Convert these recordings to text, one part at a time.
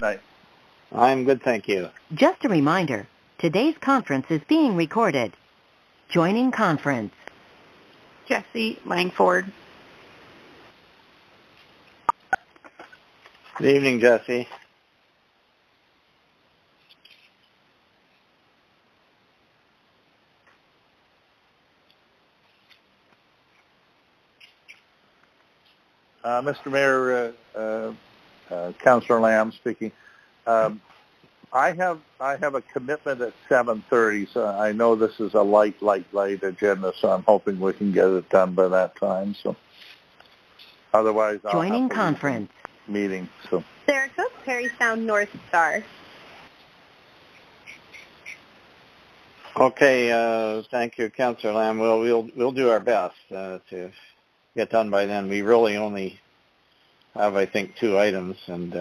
Night. I'm good, thank you. Just a reminder, today's conference is being recorded. Joining conference. Jesse Langford. Good evening, Jesse. Mr. Mayor, Councillor Lamb speaking. I have a commitment at 7:30, so I know this is a light agenda, so I'm hoping we can get it done by that time. So otherwise, I'll Joining have to conference meeting. So Sarah Cook, Perry Sound North Star. Okay, thank you, Councillor Lamb. We'll do our best to get done by then. We really only have, I think, 2 items, and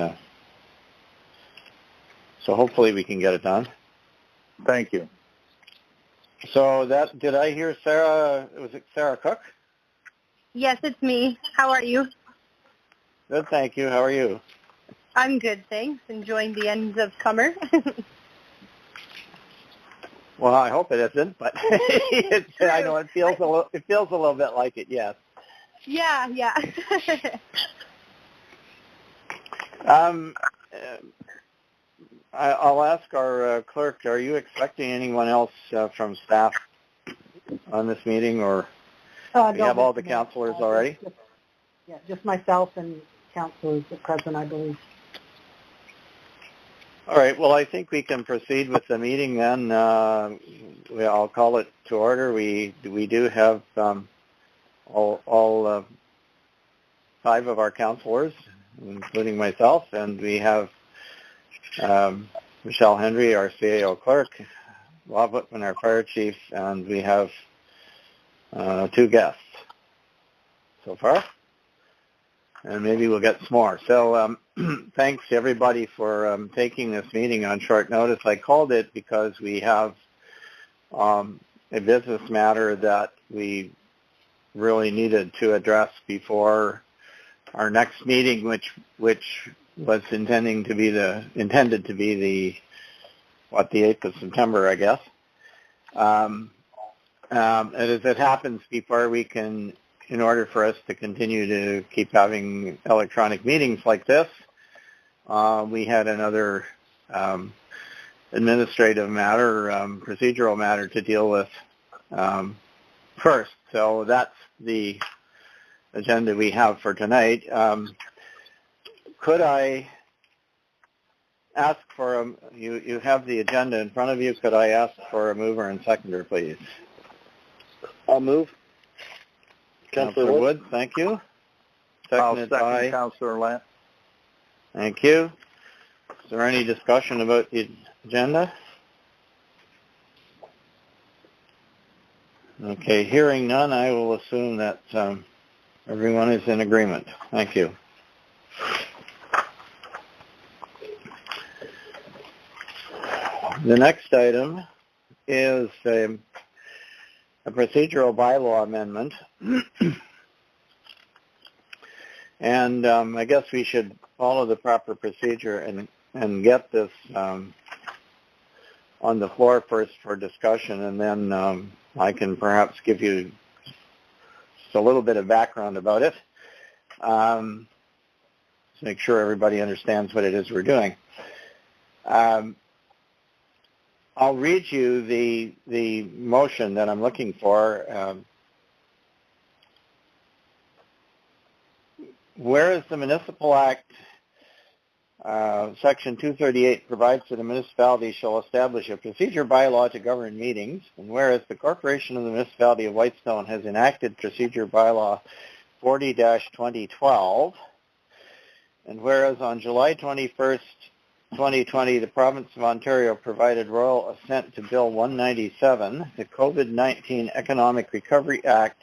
so hopefully we can get it done. thank you. So did I hear Sarah? Was it Sarah Cook? Yes, it's me. How are you? Good, thank you. How are you? I'm good, thanks. Enjoying the end of summer. Well, I hope it isn't, but I know it feels a little bit like it. Yes. Yeah. I'll ask our clerk. Are you expecting anyone else from staff on this meeting, or we have all the councillors already? Just myself and councillors at present, I believe. All right. Well, I think we can proceed with the meeting then. I'll call it to order. We do have all 5 of our councillors, including myself, and we have Michelle Henry, our CAO clerk, Rob Whitman, our fire chief, and we have 2 guests so far. And maybe we'll get some more. So thanks to everybody for taking this meeting on short notice. I called it because we have a business matter that we really needed to address before our next meeting, which was intended to be the 8th of September, I guess. And as it happens, before we can, in order for us to continue to keep having electronic meetings like this, we had another administrative matter, procedural matter to deal with first. So that's the agenda we have for tonight. Could I ask for you have the agenda in front of you. Could I ask for a mover and seconder, please? I'll move. Councillor Wood, thank you. Seconded I'll second by Councillor Lamb. Thank you. Is there any discussion about the agenda? Okay, hearing none, I will assume that everyone is in agreement. Thank you. The next item is a procedural bylaw amendment. And I guess we should follow the proper procedure and get this on the floor first for discussion, and then I can perhaps give you just a little bit of background about it to make sure everybody understands what it is we're doing. I'll read you the motion that I'm looking for. Whereas the Municipal Act, Section 238, provides that a municipality shall establish a procedure bylaw to govern meetings, and whereas the Corporation of the Municipality of Whitestone has enacted Procedure Bylaw 40-2012, and whereas on July 21st, 2020, the Province of Ontario provided royal assent to Bill 197, the COVID-19 Economic Recovery Act,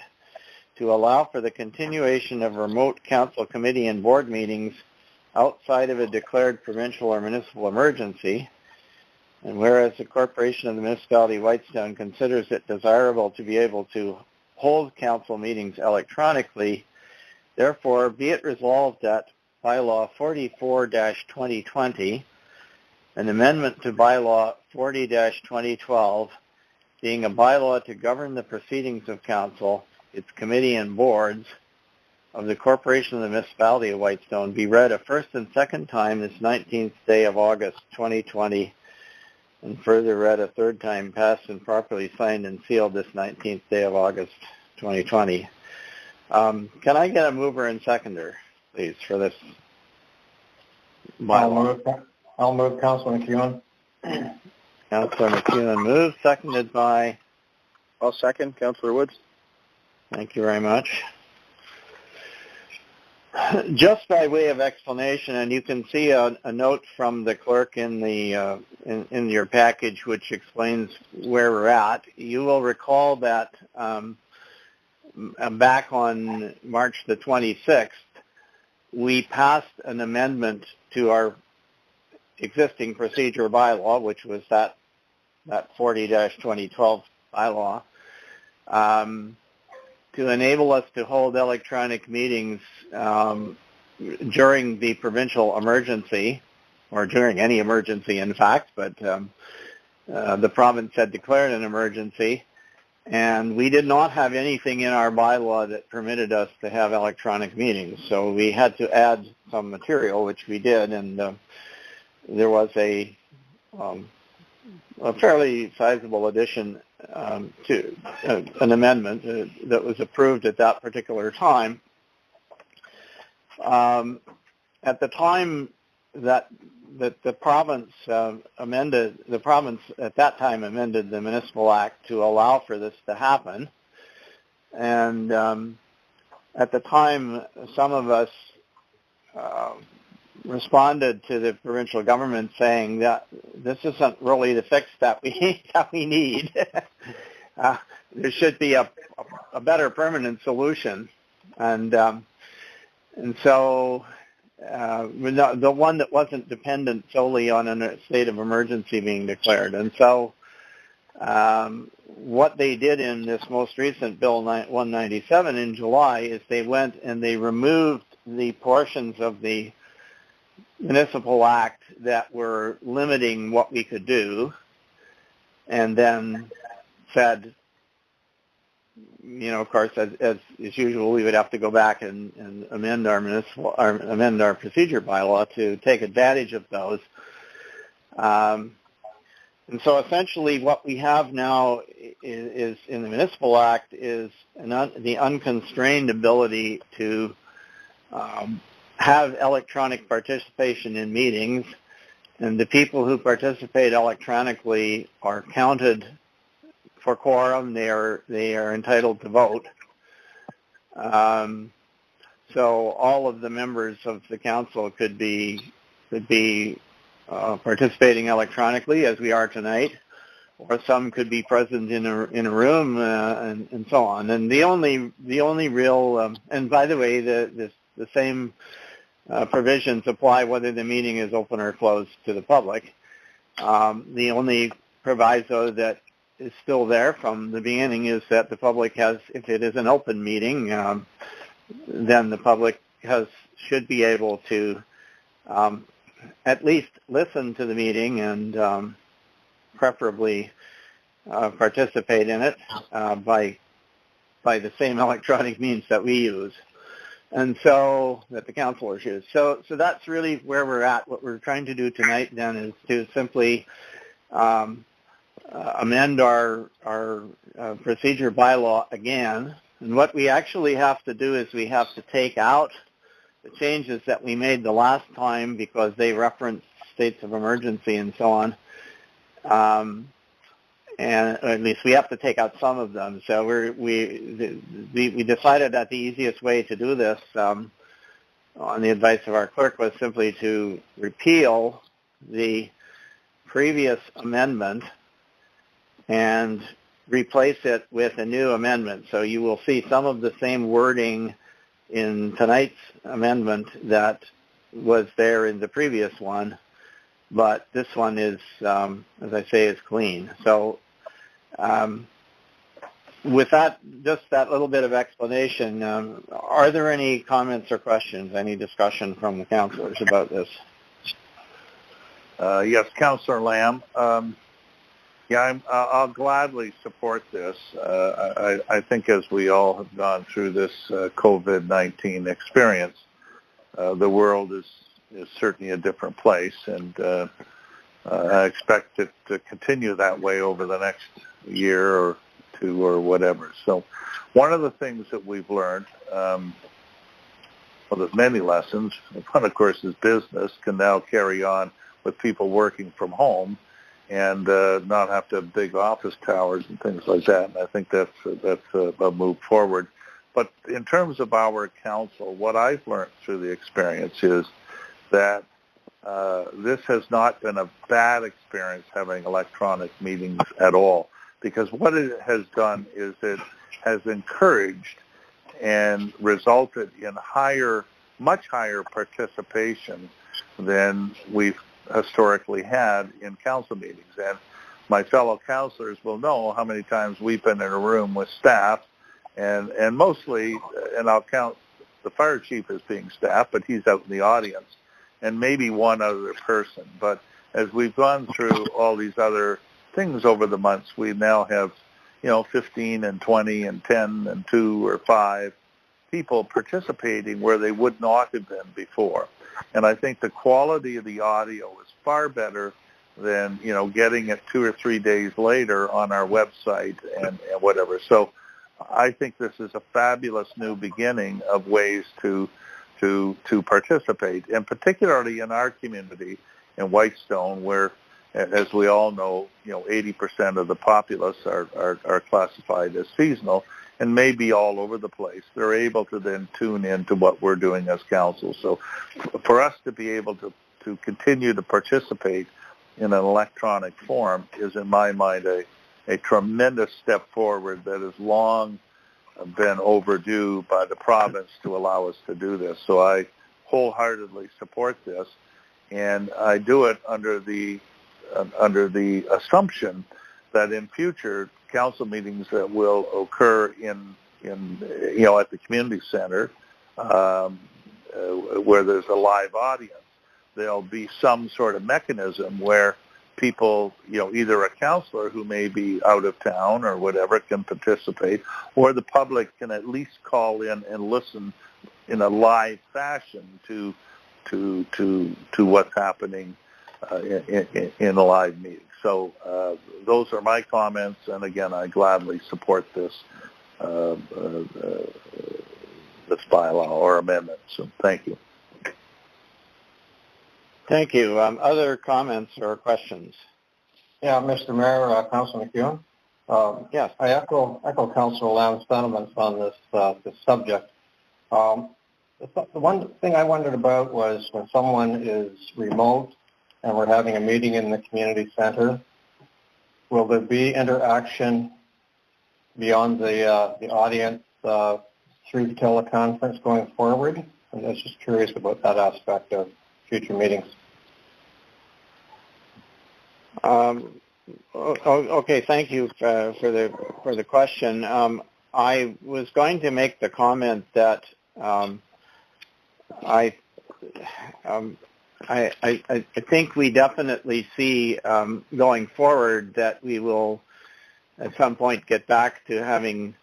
to allow for the continuation of remote council, committee, and board meetings outside of a declared provincial or municipal emergency. And whereas the Corporation of the Municipality of Whitestone considers it desirable to be able to hold council meetings electronically, therefore be it resolved that bylaw 44-2020, an amendment to bylaw 40-2012, being a bylaw to govern the proceedings of council, its committee and boards of the Corporation of the Municipality of Whitestone, be read a first and second time this 19th day of August 2020, and further read a third time, passed and properly signed and sealed this 19th day of August 2020. Can I get a mover and seconder, please, for this bylaw? I'll move, Councilor McEwen. Councilor McEwen moves, seconded by? I'll second, Councilor Woods. Thank you very much. Just by way of explanation, and you can see a note from the clerk in the in your package which explains where we're at. You will recall that back on March the 26th, we passed an amendment to our existing procedure bylaw, which was that 40-2012 bylaw, to enable us to hold electronic meetings during the provincial emergency, or during any emergency, in fact, but the province had declared an emergency, and we did not have anything in our bylaw that permitted us to have electronic meetings. So we had to add some material, which we did, and there was a fairly sizable addition to an amendment that was approved at that particular time. At the time that the province amended the Municipal Act to allow for this to happen, and at the time some of us responded to the provincial government saying that this isn't really the fix that we need. There should be a better permanent solution, and so the one that wasn't dependent solely on a state of emergency being declared. And so what they did in this most recent Bill 197 in July is they went and they removed the portions of the Municipal Act that were limiting what we could do, and then said, you know, of course, as usual, we would have to go back and amend our procedure bylaw to take advantage of those. And so essentially what we have now is in the Municipal Act is the unconstrained ability to have electronic participation in meetings, and the people who participate electronically are counted for quorum. They are entitled to vote. So all of the members of the council could be participating electronically, as we are tonight, or some could be present in a room, and so on. And the only real and by the way, the same provisions apply whether the meeting is open or closed to the public. The only proviso that is still there from the beginning is that the public has, if it is an open meeting, then the public should be able to at least listen to the meeting and preferably participate in it by the same electronic means that we use, and so that the councilors use. So that's really where we're at. What we're trying to do tonight then is to simply amend our procedure bylaw again. And what we actually have to do is we have to take out the changes that we made the last time because they referenced states of emergency and so on. And at least we have to take out some of them. So we decided that the easiest way to do this, on the advice of our clerk, was simply to repeal the previous amendment and replace it with a new amendment. So you will see some of the same wording in tonight's amendment that was there in the previous one, but this one is, as I say, is clean. So with that, just that little bit of explanation, are there any comments or questions, any discussion from the councillors about this? Yes, Councillor Lamb. I'll gladly support this. I think as we all have gone through this COVID-19 experience, the world is certainly a different place, and I expect it to continue that way over the next year or two or whatever. So one of the things that we've learned, well, there's many lessons. One, of course, is business can now carry on with people working from home and not have to have big office towers and things like that. And I think that's a move forward. But in terms of our council, what I've learned through the experience is that this has not been a bad experience having electronic meetings at all, because what it has done is it has encouraged and resulted in much higher participation than we've historically had in council meetings. And my fellow councillors will know how many times we've been in a room with staff, and mostly, and I'll count the fire chief as being staff, but he's out in the audience, and maybe one other person. But as we've gone through all these other things over the months, we now have, 15 and 20 and 10 and 2 or 5 people participating where they would not have been before. And I think the quality of the audio is far better than, getting it 2 or 3 days later on our website and whatever. So I think this is a fabulous new beginning of ways to participate, and particularly in our community in Whitestone, where, as we all know, 80% of the populace are classified as seasonal and may be all over the place. They're able to then tune into what we're doing as council. So for us to be able to continue to participate in an electronic form is, in my mind, a tremendous step forward that has long been overdue by the province to allow us to do this. So I wholeheartedly support this, and I do it under the assumption that in future council meetings that will occur in at the community center, where there's a live audience, there'll be some sort of mechanism where people, either a councillor who may be out of town or whatever can participate, or the public can at least call in and listen in a live fashion to what's happening in a live meeting. So those are my comments, and again, I gladly support this bylaw or amendment. So thank you. Thank you. Other comments or questions? Yeah, Mr. Mayor, Councilor McEwen. Yes. I echo Councilor Lamb's sentiments on this subject. The one thing I wondered about was when someone is remote and we're having a meeting in the community center, will there be interaction beyond the audience through the teleconference going forward? I was just curious about that aspect of future meetings. Okay, thank you for the question. I was going to make the comment that I think we definitely see going forward that we will at some point get back to having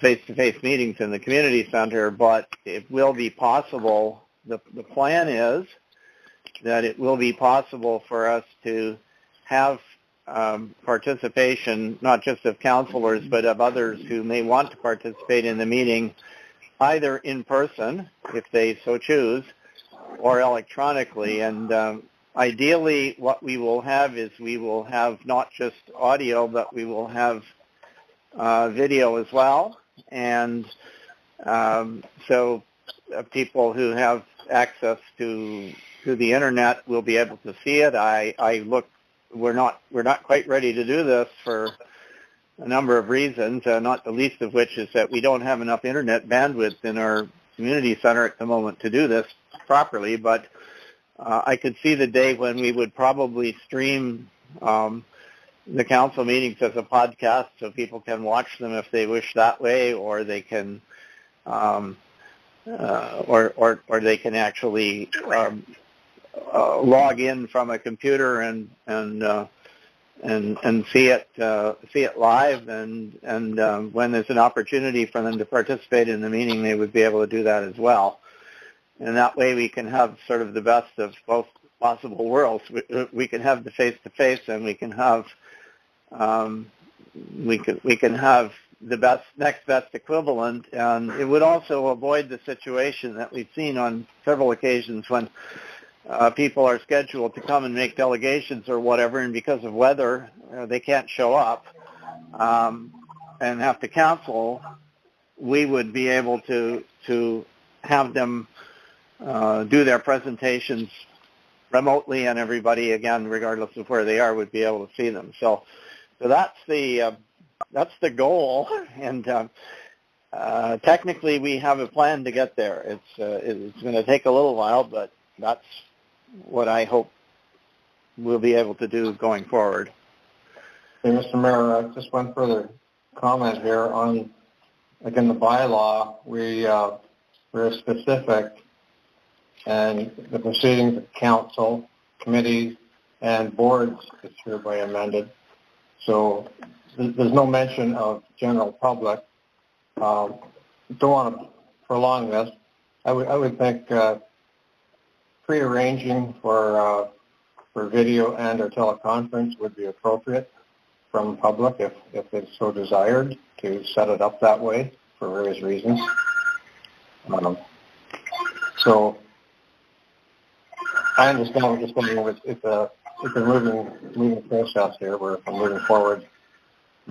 face-to-face meetings in the community center, but it will be possible. The plan is that it will be possible for us to have participation, not just of councillors, but of others who may want to participate in the meeting, either in person, if they so choose, or electronically. And ideally, what we will have is we will have not just audio, but we will have video as well. And so people who have access to the internet will be able to see it. We're not quite ready to do this for a number of reasons, not the least of which is that we don't have enough internet bandwidth in our community center at the moment to do this properly. But I could see the day when we would probably stream the council meetings as a podcast, so people can watch them if they wish that way, or they can, or they can actually log in from a computer and see it live, and when there's an opportunity for them to participate in the meeting, they would be able to do that as well. And that way we can have sort of the best of both possible worlds. We can have the face-to-face, and we can have we can have the next best equivalent, and it would also avoid the situation that we've seen on several occasions when people are scheduled to come and make delegations or whatever, and because of weather, they can't show up and have to cancel. We would be able to have them do their presentations remotely, and everybody, again, regardless of where they are, would be able to see them. So that's the goal, and technically we have a plan to get there. It's going to take a little while, but that's what I hope we'll be able to do going forward. Hey, Mr. Mayor, just one further comment here on, again, the bylaw. We're specific, and the proceedings of council, committees, and boards is hereby amended. So there's no mention of general public. Don't want to prolong this. I would think pre-arranging for video and or teleconference would be appropriate from public if it's so desired to set it up that way for various reasons. So I understand what you're saying. It's a moving process here. We're moving forward.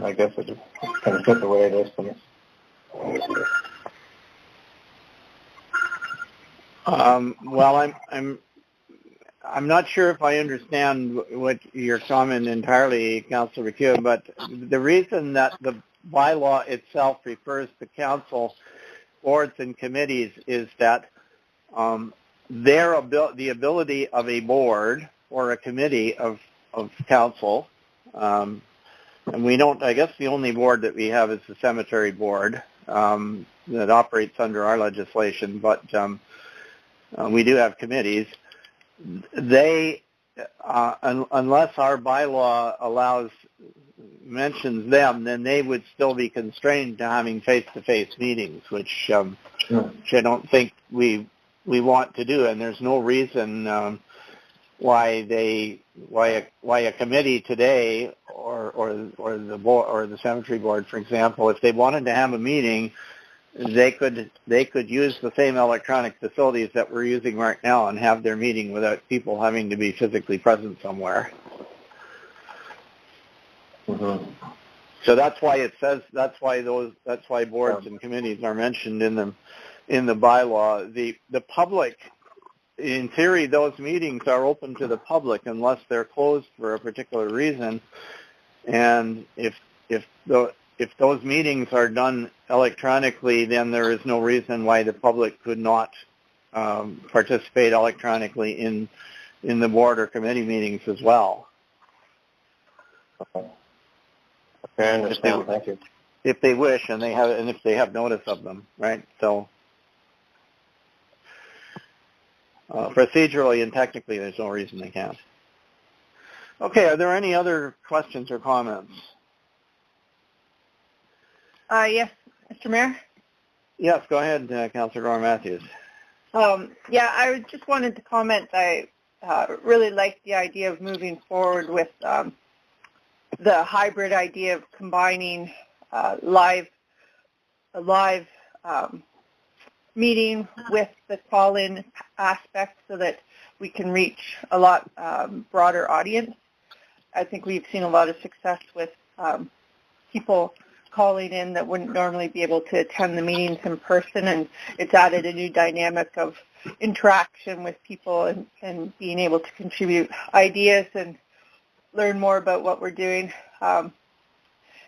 I guess it can fit the way it is to me. Well, I'm not sure if I understand what your comment entirely, Councillor McHugh, but the reason that the bylaw itself refers to council, boards, and committees is that the ability of a board or a committee of council, and we don't, I guess the only board that we have is the cemetery board that operates under our legislation, but we do have committees. They, unless our bylaw mentions them, then they would still be constrained to having face-to-face meetings, which I don't think we want to do, and there's no reason why a committee today or the board or the cemetery board, for example, if they wanted to have a meeting, they could use the same electronic facilities that we're using right now and have their meeting without people having to be physically present somewhere. Mm-hmm. So that's why boards and committees are mentioned in the bylaw. The public, in theory, those meetings are open to the public unless they're closed for a particular reason. And if those meetings are done electronically, then there is no reason why the public could not participate electronically in the board or committee meetings as well. Okay, I understand. Thank you. If they wish, and if they have notice of them, right? So procedurally and technically, there's no reason they can't. Okay, are there any other questions or comments? Yes, Mr. Mayor? Yes, go ahead, Councillor Dora Matthews. Yeah, I just wanted to comment. I really like the idea of moving forward with the hybrid idea of combining a live meeting with the call-in aspect so that we can reach a lot broader audience. I think we've seen a lot of success with people calling in that wouldn't normally be able to attend the meetings in person, and it's added a new dynamic of interaction with people and being able to contribute ideas and learn more about what we're doing. And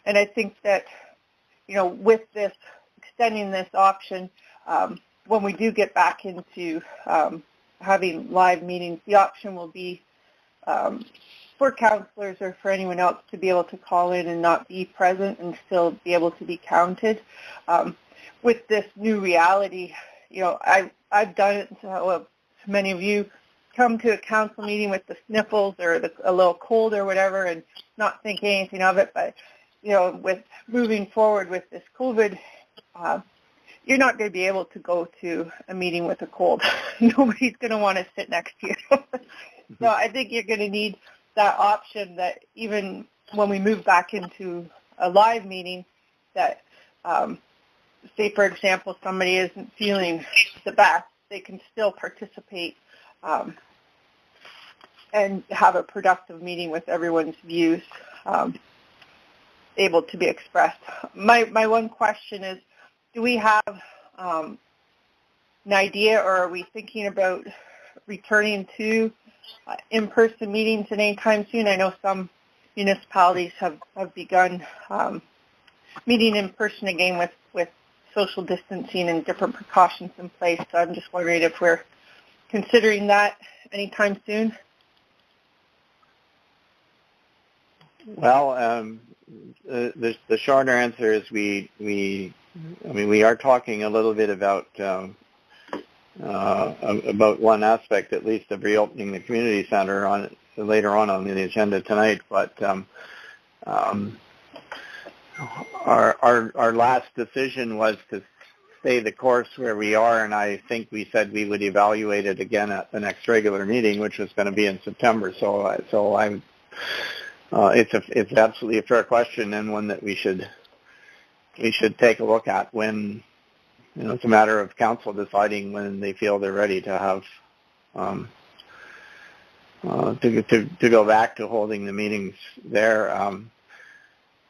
I think that, with this, extending this option, when we do get back into having live meetings, the option will be for counselors or for anyone else to be able to call in and not be present and still be able to be counted. With this new reality, I've done it. So many of you come to a council meeting with the sniffles or a little cold or whatever and not think anything of it. But, with moving forward with this COVID, you're not going to be able to go to a meeting with a cold. Nobody's going to want to sit next to you. So I think you're going to need that option that even when we move back into a live meeting, that say, for example, somebody isn't feeling the best, they can still participate and have a productive meeting with everyone's views able to be expressed. My one question is, do we have an idea, or are we thinking about returning to in-person meetings at any time soon? I know some municipalities have begun meeting in person again with social distancing and different precautions in place. So I'm just wondering if we're considering that anytime soon. Well, the short answer is we are talking a little bit about one aspect, at least, of reopening the community center later on the agenda tonight. But our last decision was to stay the course where we are, and I think we said we would evaluate it again at the next regular meeting, which was going to be in September. So I'm. It's absolutely a fair question, and one that we should take a look at when, it's a matter of council deciding when they feel they're ready to have to go back to holding the meetings there.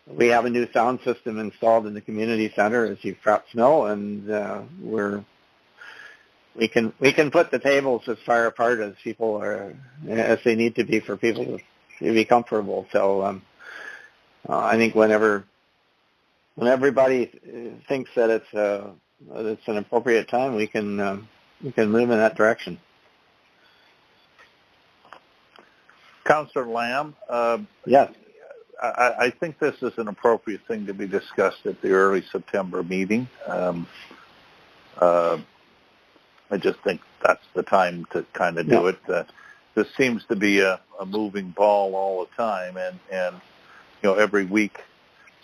We have a new sound system installed in the community center, as you perhaps know, and we can put the tables as far apart as people are, as they need to be for people to be comfortable. So I think when everybody thinks that it's an appropriate time, we can move in that direction. Councillor Lamb, yes, I think this is an appropriate thing to be discussed at the early September meeting. I just think that's the time to kind of do it. This seems to be a moving ball all the time, and every week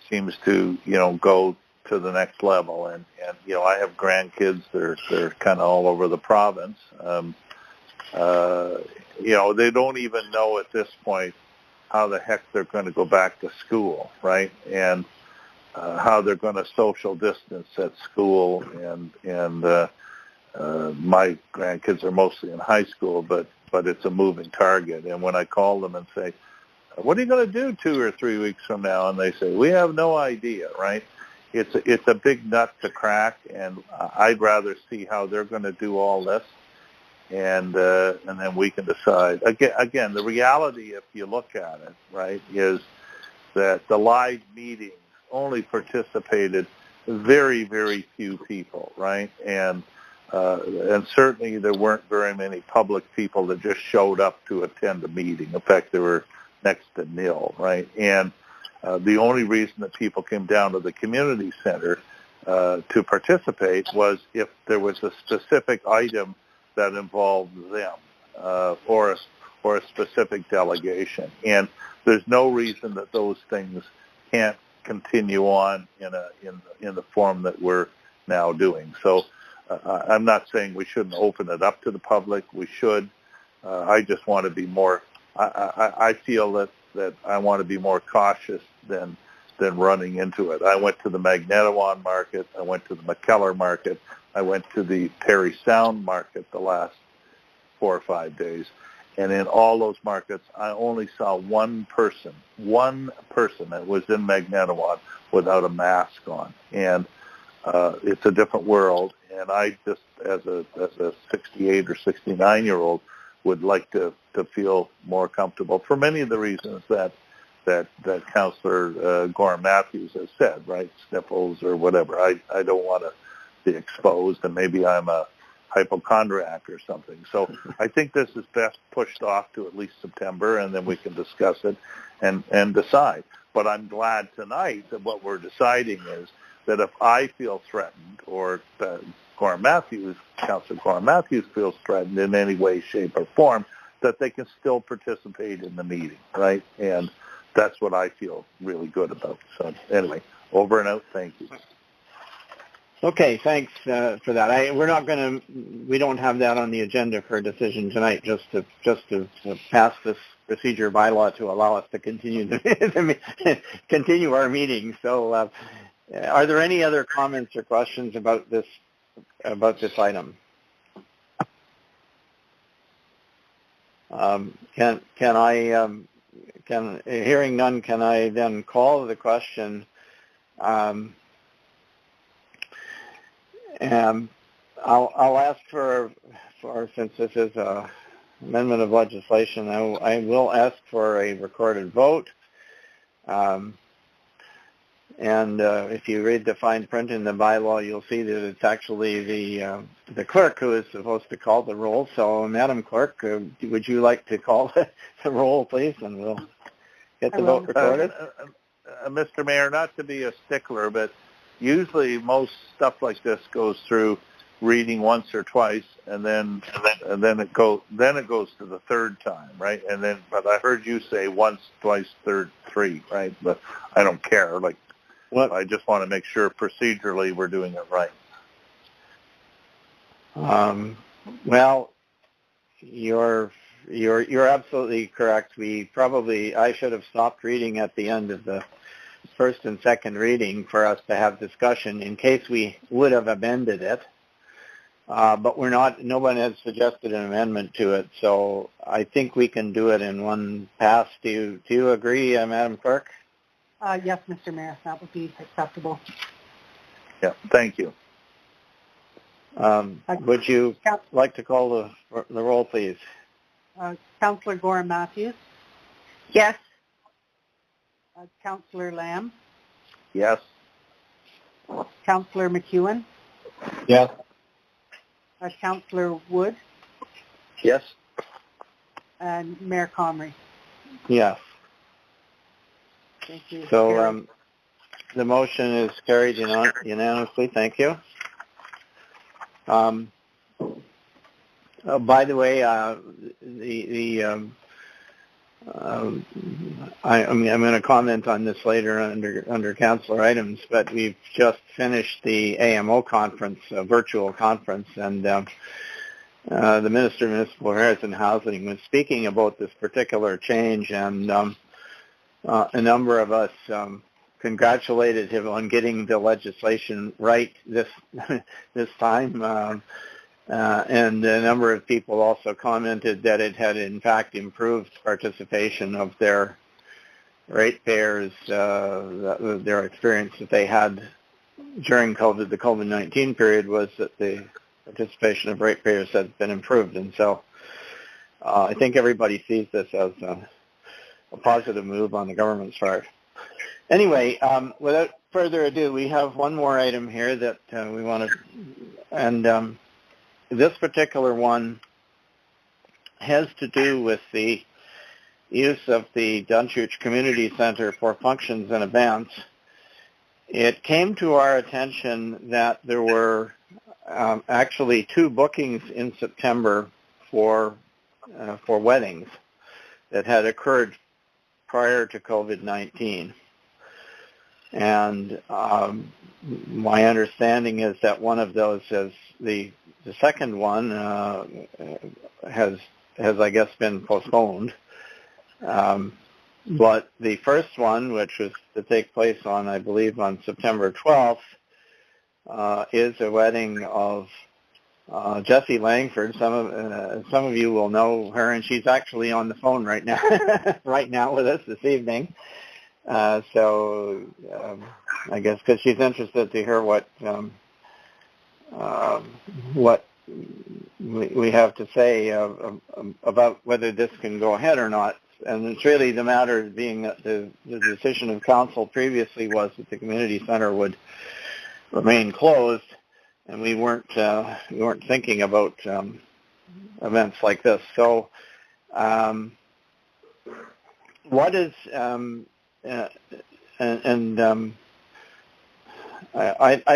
seems to go to the next level. And I have grandkids; they're kind of all over the province. They don't even know at this point how the heck they're going to go back to school, right? And how they're going to social distance at school. And my grandkids are mostly in high school, but it's a moving target. And when I call them and say, what are you going to do 2 or 3 weeks from now? And they say, we have no idea, right? It's a big nut to crack, and I'd rather see how they're going to do all this, and then we can decide. Again, the reality, if you look at it, right, is that the live meetings only participated very, very few people, right? And certainly there weren't very many public people that just showed up to attend a meeting. In fact, they were next to nil, right? And the only reason that people came down to the community center to participate was if there was a specific item that involved them or a specific delegation. And there's no reason that those things can't continue on in the form that we're now doing. So I'm not saying we shouldn't open it up to the public. We should. I just want to be more. I feel that I want to be more cautious than running into it. I went to the Magnetawan market. I went to the McKellar market. I went to the Parry Sound market the last 4 or 5 days. And in all those markets, I only saw one person that was in Magnetawan without a mask on. And it's a different world. And I just, as a 68 or 69-year-old, would like to feel more comfortable for many of the reasons that Councillor Gorham Matthews has said, right? Sniffles or whatever. I don't want to be exposed, and maybe I'm a hypochondriac or something. So I think this is best pushed off to at least September, and then we can discuss it and decide. But I'm glad tonight that what we're deciding is that if I feel threatened, or Councillor Gorham Matthews feels threatened in any way, shape, or form, that they can still participate in the meeting, right? And that's what I feel really good about. So anyway, over and out. Thank you. Okay, thanks for that. We don't have that on the agenda for a decision tonight. Just to pass this procedure bylaw to allow us to continue continue our meeting. So, are there any other comments or questions about this item? Hearing none, can I then call the question? I'll ask for since this is a amendment of legislation, I will ask for a recorded vote. If you read the fine print in the bylaw, you'll see that it's actually the clerk who is supposed to call the roll. So, Madam Clerk, would you like to call the roll, please, and we'll get the vote recorded? Mr. Mayor, not to be a stickler, but usually most stuff like this goes through reading once or twice, and then it goes to the third time, right? But I heard you say once, twice, third, three, right? But I don't care. I just want to make sure procedurally we're doing it right. Well, you're absolutely correct. I should have stopped reading at the end of the first and second reading for us to have discussion in case we would have amended it. But no one has suggested an amendment to it, so I think we can do it in one pass. Do you agree, Madam Clerk? Yes, Mr. Mayor, that would be acceptable. Yeah, thank you. Would you like to call the roll, please? Councillor Gorham Matthews? Yes. Councillor Lamb? Yes. Councillor McEwen? Yes. Councillor Wood? Yes. And Mayor Comrie? Yes. Thank you. So the motion is carried unanimously. Thank you. By the way, I'm going to comment on this later under councillor items, but we've just finished the AMO conference, a virtual conference, and the Minister of Municipal Affairs and Housing was speaking about this particular change, and a number of us congratulated him on getting the legislation right this time. And a number of people also commented that it had in fact improved participation of their ratepayers, their experience that they had during the COVID-19 period was that the participation of ratepayers has been improved. And so I think everybody sees this as a positive move on the government's part. Anyway, without further ado, we have one more item here that we want to, and this particular one has to do with the use of the Dunchurch Community Center for functions and events. It came to our attention that there were actually 2 bookings in September for weddings that had occurred prior to COVID-19. And my understanding is that one of those is the second one has I guess been postponed. But the first one, which was to take place on, I believe, on September 12th, is a wedding of Jessie Langford. Some of you will know her, and she's actually on the phone right now, with us this evening. So I guess because she's interested to hear what we have to say about whether this can go ahead or not. And it's really the matter being that the decision of council previously was that the community center would remain closed and we weren't thinking about events like this. So, what is I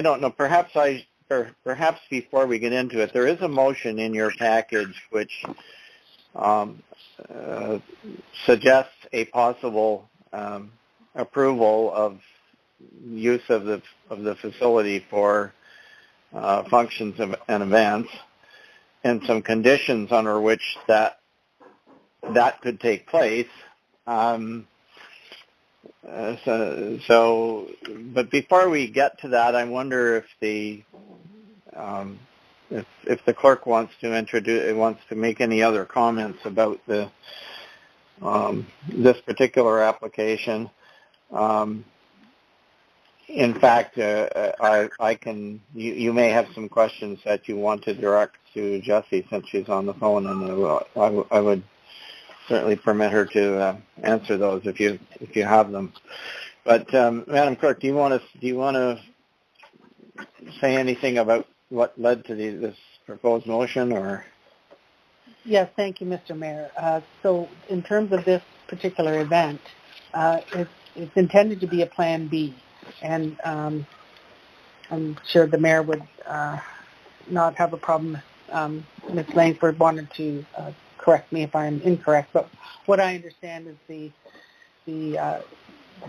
don't know. Perhaps before we get into it, there is a motion in your package which suggests a possible approval of use of the facility for functions and events, and some conditions under which that could take place. But before we get to that, I wonder if the clerk wants to make any other comments about this particular application. In fact, I can. You may have some questions that you want to direct to Jessie since she's on the phone, and I would certainly permit her to answer those if you have them. But Madam Clerk, do you want to say anything about what led to this proposed motion, or? Yes, thank you, Mr. Mayor. So in terms of this particular event, it's intended to be a Plan B, and I'm sure the Mayor would not have a problem. Ms. Langford wanted to correct me if I'm incorrect, but what I understand is the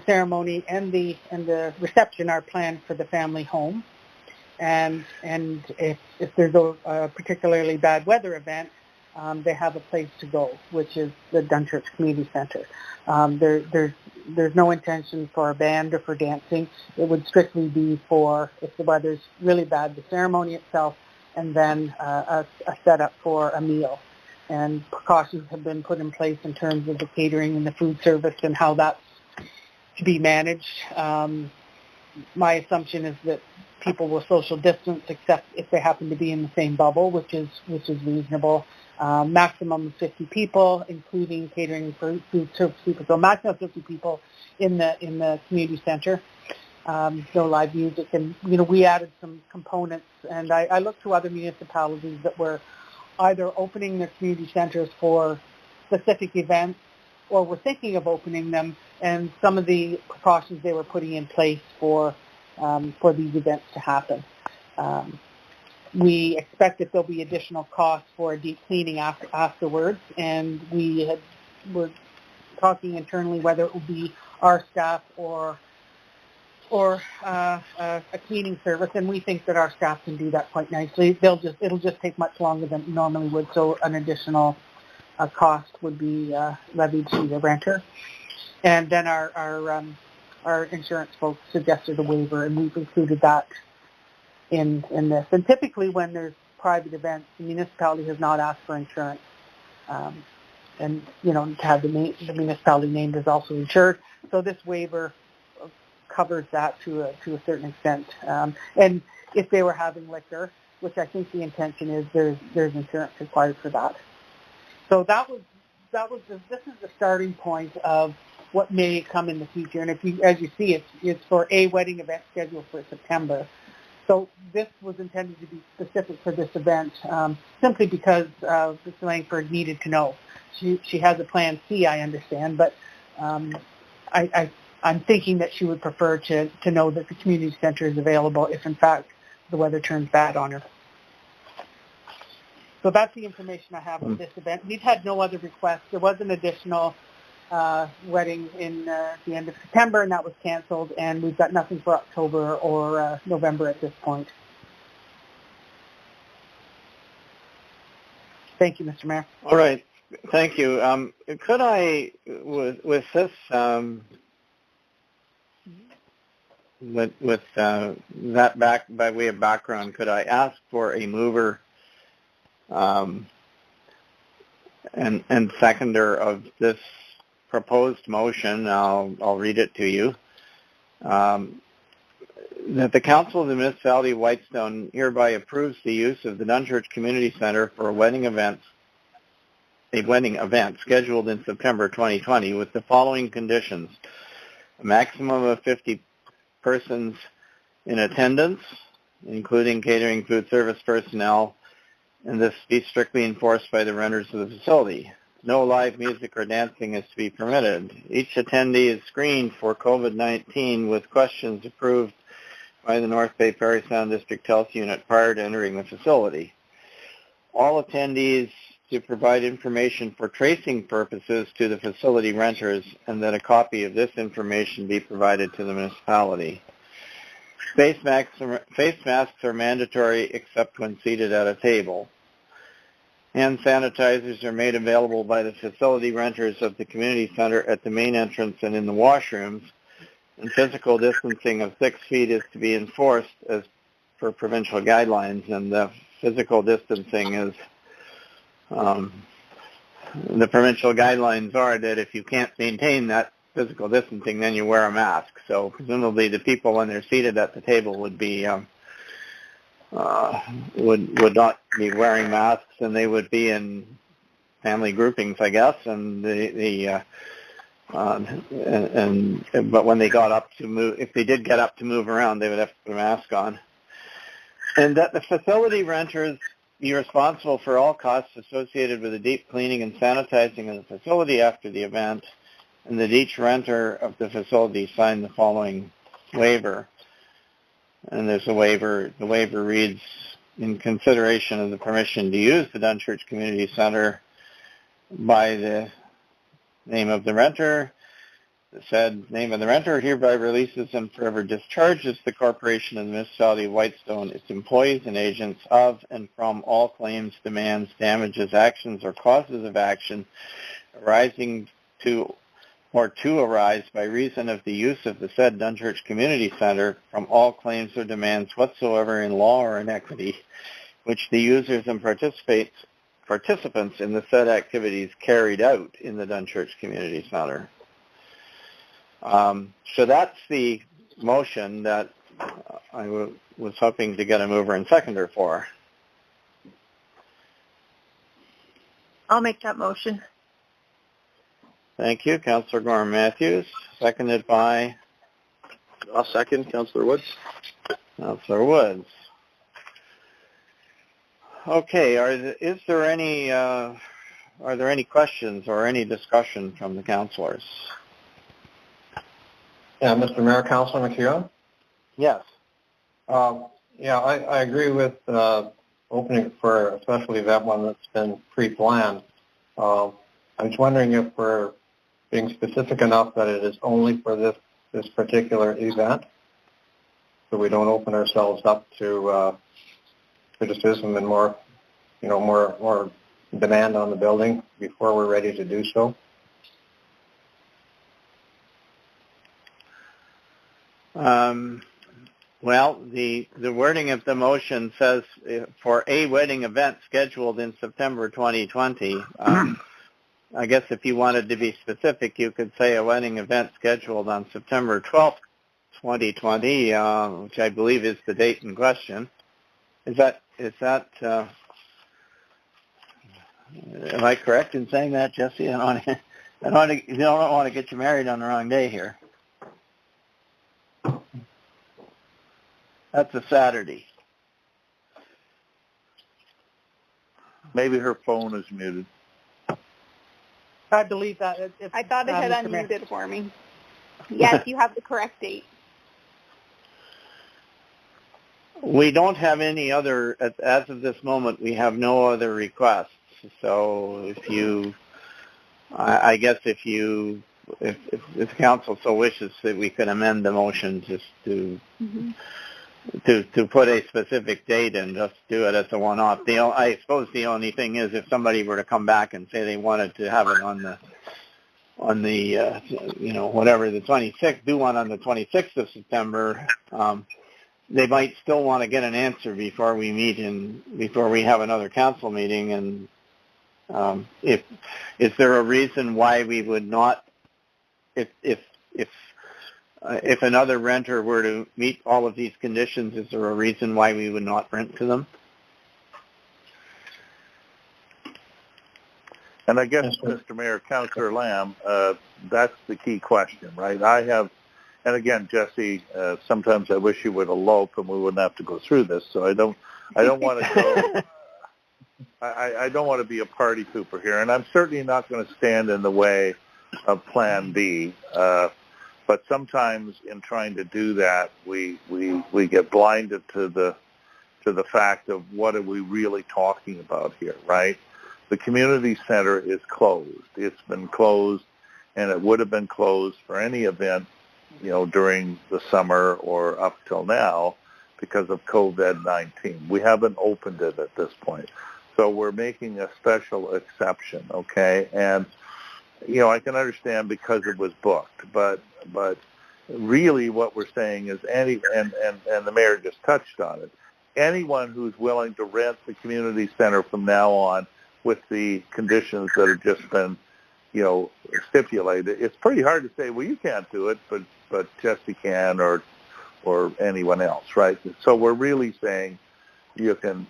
ceremony and the reception are planned for the family home, and if there's a particularly bad weather event, they have a place to go, which is the Dunchurch Community Center. There's no intention for a band or for dancing. It would strictly be for, if the weather's really bad, the ceremony itself, and then a setup for a meal. And precautions have been put in place in terms of the catering and the food service and how that's to be managed. My assumption is that people will social distance except if they happen to be in the same bubble, which is reasonable. Maximum of 50 people, including catering for food service people. So maximum of 50 people in the community center. No live music, and we added some components. And I looked to other municipalities that were either opening their community centers for specific events or were thinking of opening them, and some of the precautions they were putting in place for these events to happen. We expect that there'll be additional costs for a deep cleaning afterwards, and we're talking internally whether it will be our staff or a cleaning service, and we think that our staff can do that quite nicely. It'll just take much longer than it normally would, so an additional cost would be levied to the renter. And then our insurance folks suggested a waiver, and we've included that in this. And typically when there's private events, the municipality has not asked for insurance. And, to have the municipality named is also insured. So this waiver covers that to a certain extent. And if they were having liquor, which I think the intention is, there's insurance required for that. So this is the starting point of what may come in the future. And as you see, it's for a wedding event scheduled for September. So this was intended to be specific for this event, simply because Ms. Langford needed to know. She has a Plan C, I understand, but I'm thinking that she would prefer to know that the community center is available if, in fact, the weather turns bad on her. So that's the information I have on this event. We've had no other requests. There was an additional wedding in the end of September, and that was canceled, and we've got nothing for October or November at this point. Thank you, Mr. Mayor. All right. Thank you. Could I, with this, with that by way of background, could I ask for a mover and seconder of this proposed motion? I'll read it to you. That the Council of the Municipality of Whitestone hereby approves the use of the Dunchurch Community Center for a wedding event scheduled in September 2020 with the following conditions: a maximum of 50 persons in attendance, including catering food service personnel, and this be strictly enforced by the renters of the facility. No live music or dancing is to be permitted. Each attendee is screened for COVID-19 with questions approved by the North Bay Parry Sound District Health Unit prior to entering the facility. All attendees to provide information for tracing purposes to the facility renters, and that a copy of this information be provided to the municipality. Face masks are mandatory except when seated at a table. Hand sanitizers are made available by the facility renters of the community center at the main entrance and in the washrooms, and physical distancing of 6 feet is to be enforced as per provincial guidelines, and the physical distancing is, the provincial guidelines are that if you can't maintain that physical distancing, then you wear a mask. So presumably the people when they're seated at the table would be would not be wearing masks, and they would be in family groupings, I guess. And but when they got up to move, if they did get up to move around, they would have to put a mask on. And that the facility renters be responsible for all costs associated with the deep cleaning and sanitizing of the facility after the event, and that each renter of the facility sign the following waiver. And there's a waiver. The waiver reads, in consideration of the permission to use the Dunchurch Community Center by the name of the renter, the said name of the renter hereby releases and forever discharges the corporation of the municipality of Whitestone, its employees and agents of and from all claims, demands, damages, actions, or causes of action arising to or to arise by reason of the use of the said Dunchurch Community Center from all claims or demands whatsoever in law or in equity, which the users and participants in the said activities carried out in the Dunchurch Community Center. So that's the motion that I was hoping to get a mover and seconder for. I'll make that motion. Thank you, Councillor Gorman-Matthews. Seconded by? I'll second, Councillor Woods. Councillor Woods. Okay, are there any questions or any discussion from the councillors? Yeah, Mr. Mayor, Councillor McKeown? Yes. Yeah, I agree with opening for a special event, one that's been pre-planned. I was wondering if we're being specific enough that it is only for this particular event, so we don't open ourselves up to criticism and more demand on the building before we're ready to do so. Well, the wording of the motion says for a wedding event scheduled in September 2020. I guess if you wanted to be specific, you could say a wedding event scheduled on September 12th, 2020, which I believe is the date in question. Is that am I correct in saying that, Jesse? You don't want to get you married on the wrong day here. That's a Saturday. Maybe her phone is muted. I believe that. I thought it had Mr. Mayor. unmuted for me. Yes, you have the correct date. We don't have any other, as of this moment, we have no other requests. So I guess if the council so wishes, that we could amend the motion just to put a specific date and just do it as a one-off. I suppose the only thing is if somebody were to come back and say they wanted to have it on the whatever, the 26th, do one on the 26th of September, they might still want to get an answer before we meet before we have another council meeting. And is there a reason why we would not, if another renter were to meet all of these conditions, is there a reason why we would not rent to them? And I guess, Mr. Mayor, Councillor Lamb, that's the key question, right? I have and again, Jesse, sometimes I wish you would elope and we wouldn't have to go through this. So I don't want to go. I don't want to be a party pooper here, and I'm certainly not going to stand in the way of Plan B. But sometimes in trying to do that, we get blinded to the fact of what are we really talking about here, right? The community center is closed. It's been closed, and it would have been closed for any event, during the summer or up till now because of COVID-19. We haven't opened it at this point. So we're making a special exception, okay? And, I can understand because it was booked, but really what we're saying is and the mayor just touched on it, anyone who's willing to rent the community center from now on with the conditions that have just been, stipulated, it's pretty hard to say, well, you can't do it, but Jesse can or anyone else, right? So we're really saying you can,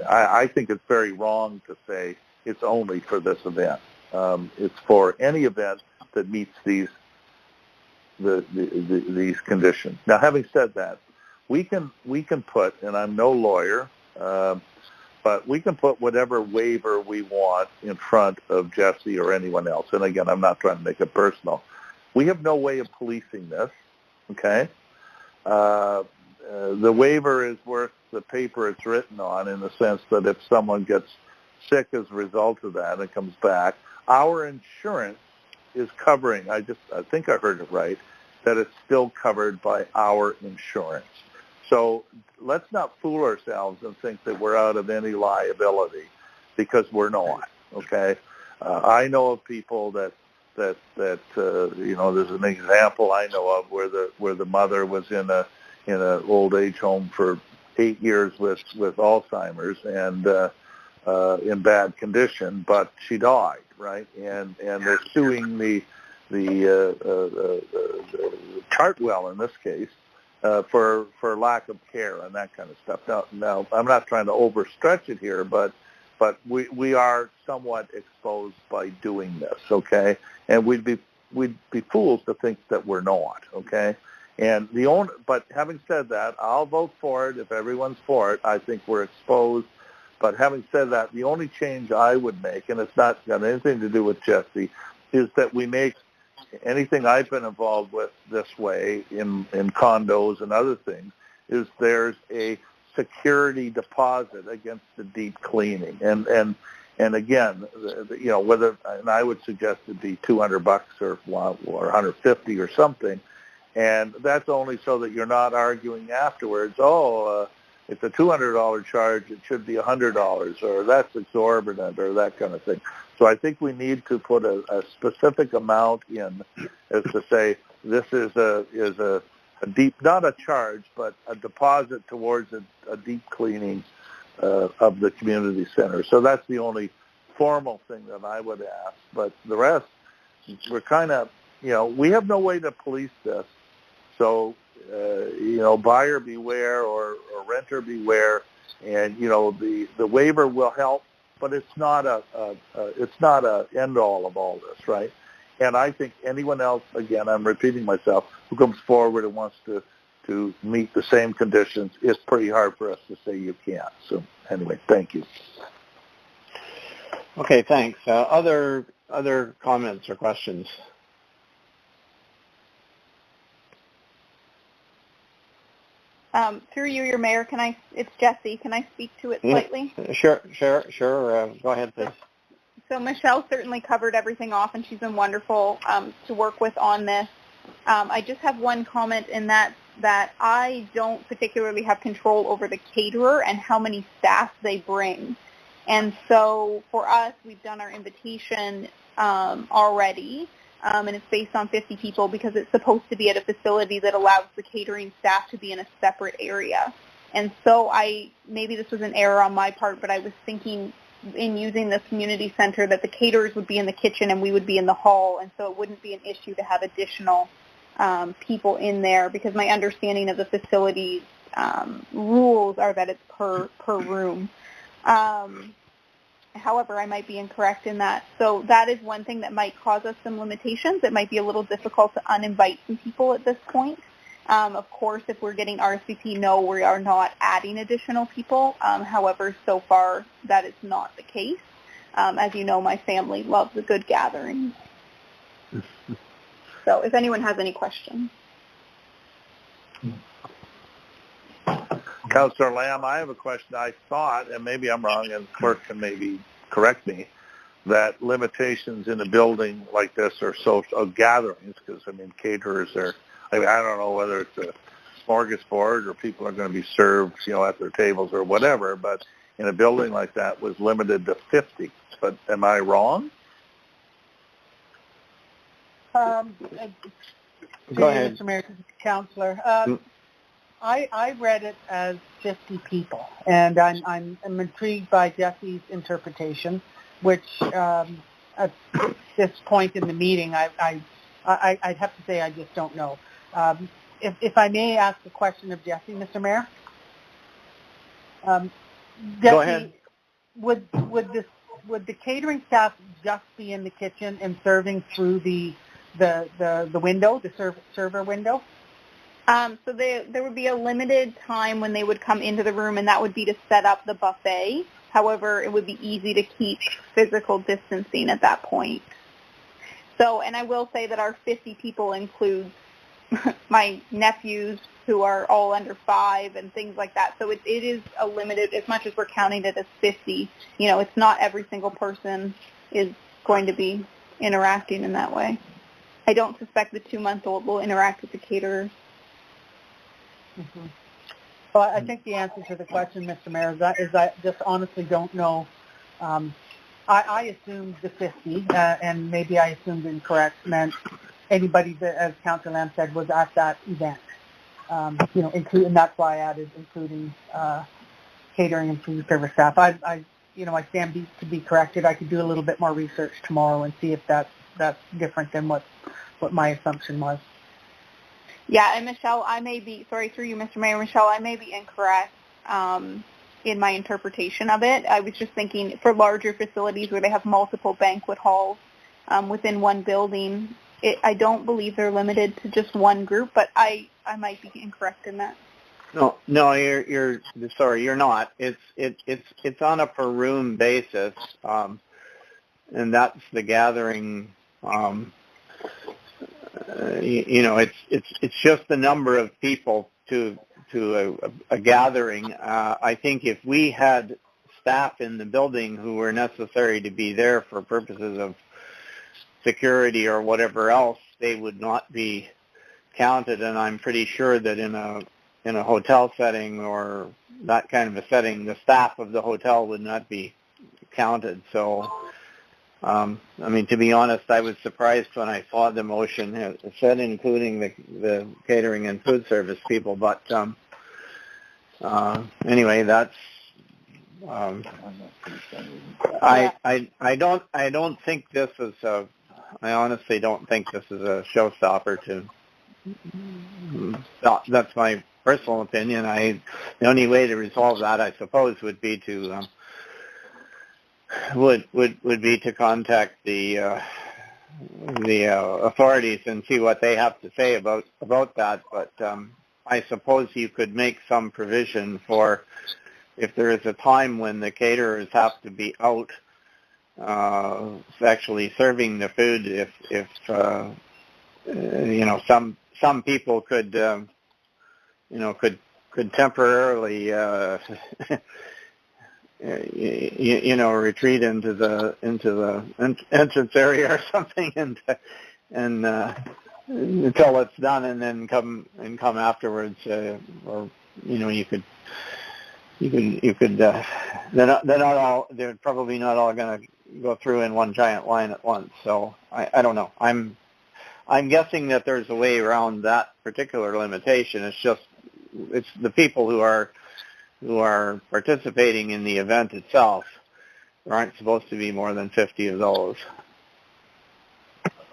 I think it's very wrong to say it's only for this event. It's for any event that meets these conditions. Now, having said that, we can put, and I'm no lawyer, but we can put whatever waiver we want in front of Jesse or anyone else. And again, I'm not trying to make it personal. We have no way of policing this, okay? The waiver is worth the paper it's written on, in the sense that if someone gets sick as a result of that and comes back, our insurance is covering, I think I heard it right, that it's still covered by our insurance. So let's not fool ourselves and think that we're out of any liability, because we're not, okay? I know of people that there's an example I know of where the mother was in an old age home for 8 years with Alzheimer's and in bad condition, but she died, right? And they're suing the Chartwell in this case for lack of care and that kind of stuff. Now I'm not trying to overstretch it here, but we are somewhat exposed by doing this, okay? And we'd be fools to think that we're not, okay? But having said that, I'll vote for it if everyone's for it. I think we're exposed. But having said that, the only change I would make, and it's not got anything to do with Jesse, is that we make anything I've been involved with this way in condos and other things, is there's a security deposit against the deep cleaning. And again, whether, and I would suggest it'd be $200 or $150 or something. And that's only so that you're not arguing afterwards, it's a $200 charge, it should be $100, or that's exorbitant, or that kind of thing. So I think we need to put a specific amount in, as to say this is a deep, not a charge, but a deposit towards a deep cleaning of the community center. So that's the only formal thing that I would ask. But the rest, we're kind of, we have no way to police this. So, buyer beware or renter beware, and the waiver will help, but it's not a end all of all this, right? And I think anyone else, again, I'm repeating myself, who comes forward and wants to meet the same conditions, it's pretty hard for us to say you can't. So anyway, thank you. Okay, thanks. Other comments or questions? Through you, your mayor, it's Jesse. Can I speak to it slightly? Sure. Go ahead, please. So Michelle certainly covered everything off, and she's been wonderful to work with on this. I just have one comment in that I don't particularly have control over the caterer and how many staff they bring. And so for us, we've done our invitation already. And it's based on 50 people because it's supposed to be at a facility that allows the catering staff to be in a separate area. And so maybe this was an error on my part, but I was thinking in using this community center that the caterers would be in the kitchen and we would be in the hall, and so it wouldn't be an issue to have additional people in there, because my understanding of the facility's rules are that it's per room. However, I might be incorrect in that. So that is one thing that might cause us some limitations. It might be a little difficult to uninvite some people at this point. Of course, if we're getting RSVP, no, we are not adding additional people. However, so far, that is not the case. As you know, my family loves a good gathering. So if anyone has any questions. Councillor Lamb, I have a question. I thought, and maybe I'm wrong, and the clerk can maybe correct me, that limitations in a building like this are social gatherings, because, I mean, caterers are, I don't know whether it's a smorgasbord or people are going to be served, at their tables or whatever, but in a building like that was limited to 50. But am I wrong? Go ahead. Mr. Mayor, Councillor. I read it as 50 people, and I'm intrigued by Jesse's interpretation, which at this point in the meeting, I'd have to say I just don't know. If I may ask a question of Jesse, Mr. Mayor. Jesse, go ahead. Would the catering staff just be in the kitchen and serving through the window, the server window? So there would be a limited time when they would come into the room, and that would be to set up the buffet. However, it would be easy to keep physical distancing at that point. So, and I will say that our 50 people includes my nephews who are all under 5 and things like that. So it is a limited, as much as we're counting it as 50, it's not every single person is going to be interacting in that way. I don't suspect the 2-month-old will interact with the caterers. Mm-hmm. Well, I think the answer to the question, Mr. Mayor, is I just honestly don't know. I assumed the 50, and maybe I assumed incorrect, meant anybody that, as Councillor Lamb said, was at that event. And that's why I added including catering and food service staff. I stand to be corrected. I could do a little bit more research tomorrow and see if that's different than what my assumption was. Yeah, and Michelle, through you, Mr. Mayor, Michelle, I may be incorrect in my interpretation of it. I was just thinking for larger facilities where they have multiple banquet halls within one building, I don't believe they're limited to just one group, but I might be incorrect in that. No, you're sorry, you're not. It's on a per room basis, and that's the gathering. It's just the number of people to a gathering. I think if we had staff in the building who were necessary to be there for purposes of security or whatever else, they would not be counted. And I'm pretty sure that in a hotel setting or that kind of a setting, the staff of the hotel would not be counted. So. To be honest, I was surprised when I saw the motion. It said including the catering and food service people, but anyway, that's. I don't think this is a. I honestly don't think this is a showstopper. That's my personal opinion. The only way to resolve that, I suppose, would be to. Would be to contact the authorities and see what they have to say about that. But I suppose you could make some provision for if there is a time when the caterers have to be out actually serving the food. If some people could could temporarily. Retreat into the entrance area or something, and until it's done, and then come afterwards, or you could. They're probably not all going to go through in one giant line at once. So I don't know. I'm guessing that there's a way around that particular limitation. It's the people who are participating in the event itself. There aren't supposed to be more than 50 of those.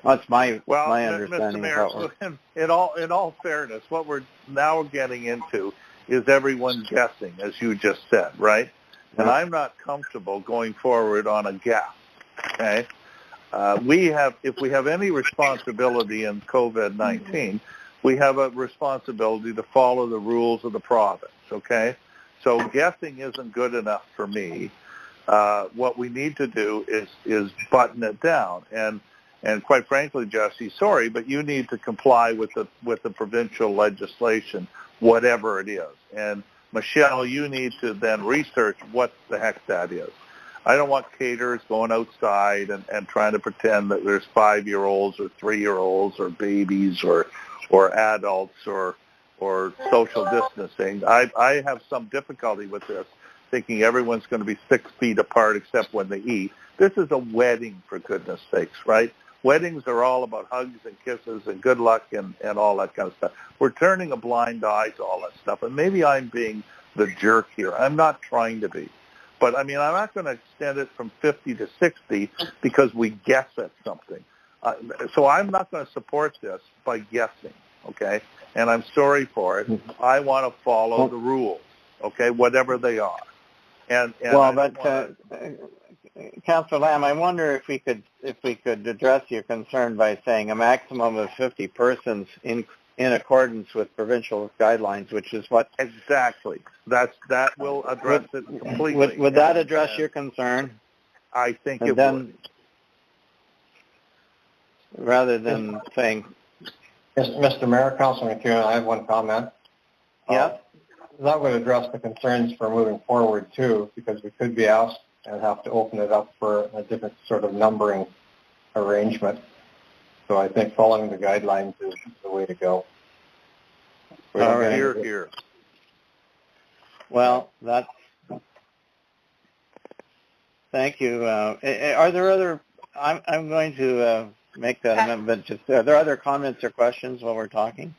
That's my understanding. Mr. Mayor, in all fairness, what we're now getting into is everyone's guessing, as you just said, right? and I'm not comfortable going forward on a guess. Okay, if we have any responsibility in COVID-19, we have a responsibility to follow the rules of the province. Okay, so guessing isn't good enough for me. What we need to do is button it down, and quite frankly, Jesse, sorry, but you need to comply with the provincial legislation, whatever it is. And Michelle, you need to then research what the heck that is. I don't want caterers going outside and trying to pretend that there's 5-year-olds or 3-year-olds or babies or adults or social distancing. I have some difficulty with this, thinking everyone's going to be 6 feet apart except when they eat. This is a wedding, for goodness sakes, right? Weddings are all about hugs and kisses and good luck and all that kind of stuff. We're turning a blind eye to all that stuff, and maybe I'm being the jerk here. I'm not trying to be. But, I mean, I'm not going to extend it from 50 to 60 because we guess at something. So I'm not going to support this by guessing, okay? And I'm sorry for it. I want to follow the rules, okay, whatever they are. And well, but Councillor Lamb, I wonder if we could address your concern by saying a maximum of 50 persons in accordance with provincial guidelines, which is what exactly that will address it completely. Would that address your concern? I think and it then, would. Rather than saying, Mr. Mayor, Councillor McEwen, I have one comment. Yeah. That would address the concerns for moving forward too, because we could be asked and have to open it up for a different sort of numbering arrangement. So I think following the guidelines is the way to go. All right. Here. Well, that's. Thank you. Are there other? I'm going to make that amendment. Just are there other comments or questions while we're talking?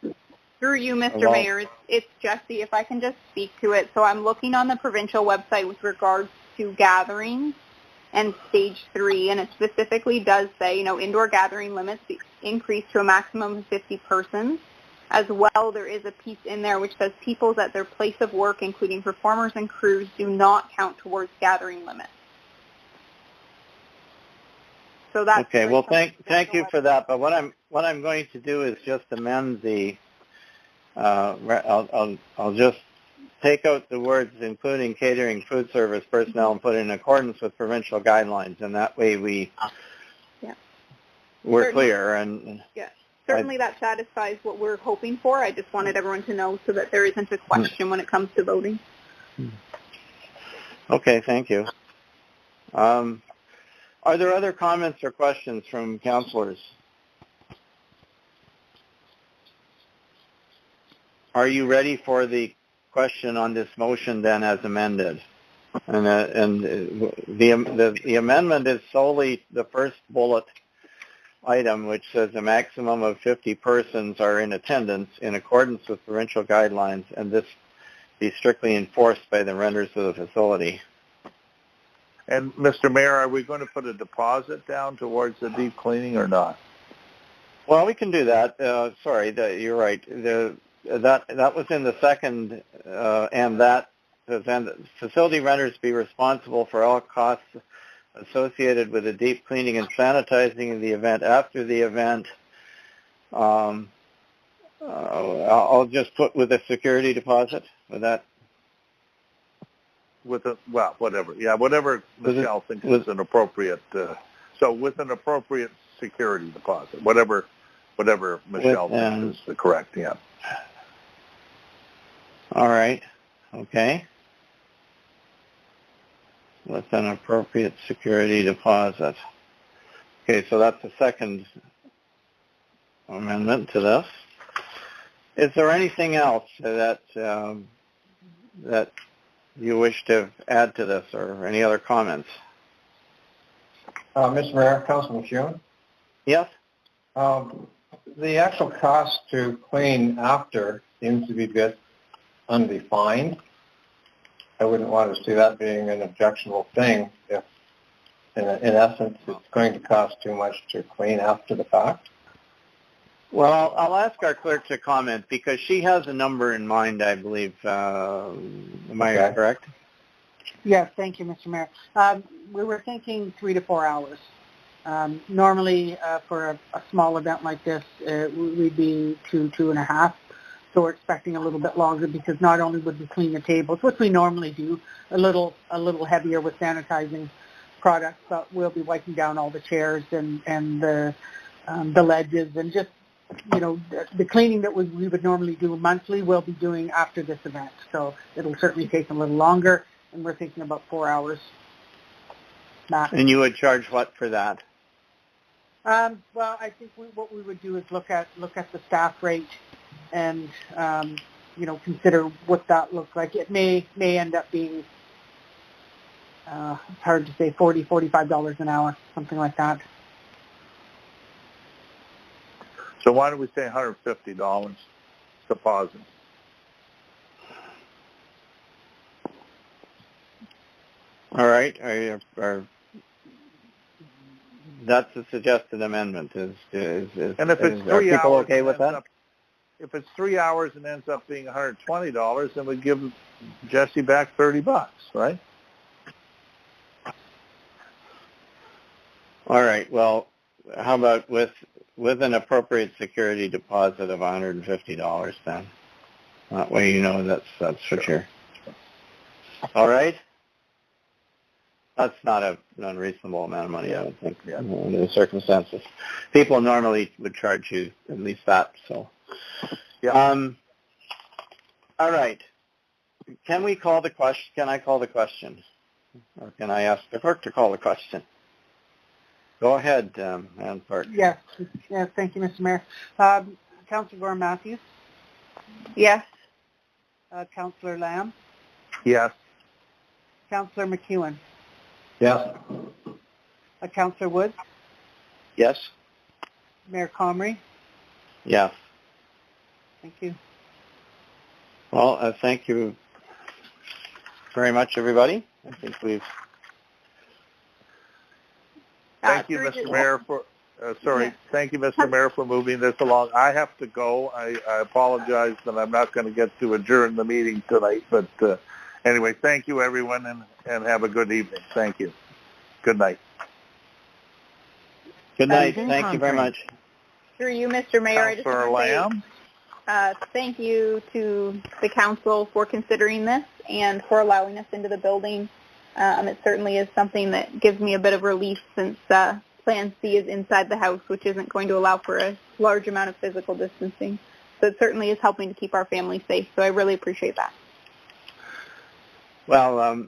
Through you, Mr. Mayor, it's Jesse. If I can just speak to it. So I'm looking on the provincial website with regards to gatherings and stage 3, and it specifically does say, indoor gathering limits increased to a maximum of 50 persons. As well, there is a piece in there which says peoples at their place of work, including performers and crews, do not count towards gathering limits. So that's okay. Well, thank you for that. But what I'm going to do is just amend the. I'll just take out the words including catering, food service personnel, and put it in accordance with provincial guidelines, and that way we're certainly clear. And yeah, certainly that satisfies what we're hoping for. I just wanted everyone to know so that there isn't a question when it comes to voting. Okay, thank you. Are there other comments or questions from councillors? Are you ready for the question on this motion then as amended? And the amendment is solely the first bullet item, which says a maximum of 50 persons are in attendance in accordance with provincial guidelines, and this be strictly enforced by the renters of the facility. And Mr. Mayor, are we going to put a deposit down towards the deep cleaning or not? Well, we can do that. Sorry, you're right. That was in the second, and that says, and facility renters be responsible for all costs associated with the deep cleaning and sanitizing of the event after the event. I'll just put with a security deposit. With that. Whatever. Yeah, whatever Michelle thinks is an appropriate. So with an appropriate security deposit, whatever Michelle thinks is correct. Yeah. All right. Okay. With an appropriate security deposit. Okay, so that's the second amendment to this. Is there anything else that that you wish to add to this, or any other comments? Mr. Mayor, Councilman McEwen? Yes? The actual cost to clean after seems to be a bit undefined. I wouldn't want to see that being an objectionable thing if, in essence, it's going to cost too much to clean after the fact. Well, I'll ask our clerk to comment because she has a number in mind, I believe. Am I correct? Yes, thank you, Mr. Mayor. We were thinking 3 to 4 hours. Normally, for a small event like this, we'd be 2.5. So we're expecting a little bit longer because not only would we clean the tables, which we normally do, a little heavier with sanitizing products, but we'll be wiping down all the chairs and the ledges and just, the cleaning that we would normally do monthly, we'll be doing after this event. So it'll certainly take a little longer, and we're thinking about 4 hours max. And you would charge what for that? Well, I think what we would do is look at the staff rate and, consider what that looks like. It may end up being, it's hard to say, $40, $45 an hour, something like that. So why don't we say $150 deposit? All right. That's a suggested amendment. And if it's 3 are people hours, okay with that? If it's 3 hours and ends up being $120, then we give Jesse back $30, right? All right. Well, how about with an appropriate security deposit of $150 then? That way that's for sure. All right. That's not an unreasonable amount of money, I don't think, in the circumstances. People normally would charge you at least that. So, all right. Can we call the question? Can I call the question, or can I ask the clerk to call the question? Go ahead, Madam Clerk. Yes, thank you, Mr. Mayor. Councillor Gore Matthews? Yes. Councillor Lamb? Yes. Councillor McEwen? Yes. Councillor Woods? Yes. Mayor Comrie? Yes. Thank you. Well, thank you very much, everybody. I think we've... Thank you, Mr. Mayor, for Thank you, Mr. Mayor, for moving this along. I have to go. I apologize that I'm not going to get to adjourn the meeting tonight. But anyway, thank you, everyone, and have a good evening. Thank you. Good night. Good night. Thank you very much. Through you, Mr. Mayor, I just Councillor want to Lamb. say thank you to the council for considering this and for allowing us into the building. It certainly is something that gives me a bit of relief since Plan C is inside the house, which isn't going to allow for a large amount of physical distancing. So it certainly is helping to keep our family safe. So I really appreciate that. Well,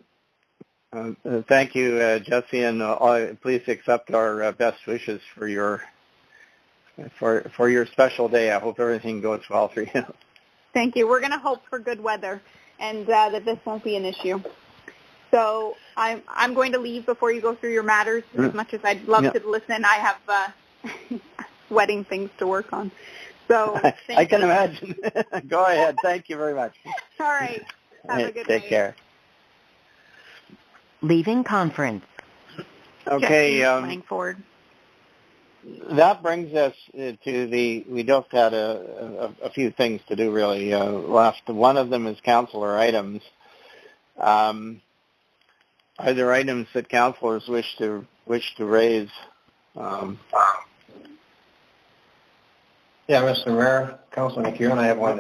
thank you, Jesse, and please accept our best wishes for your special day. I hope everything goes well for you. Thank you. We're going to hope for good weather and that this won't be an issue. So I'm going to leave before you go through your matters. As much as I'd love to listen, I have wedding things to work on. So I can imagine. Go ahead. Thank you very much. All right. Have a good night. Take care. Leaving conference. Okay. Going forward. That brings us to we just had a few things to do really left. One of them is councillor items. Are there items that councillors wish to raise? Yeah, Mr. Mayor, Councillor McEwen, I have one.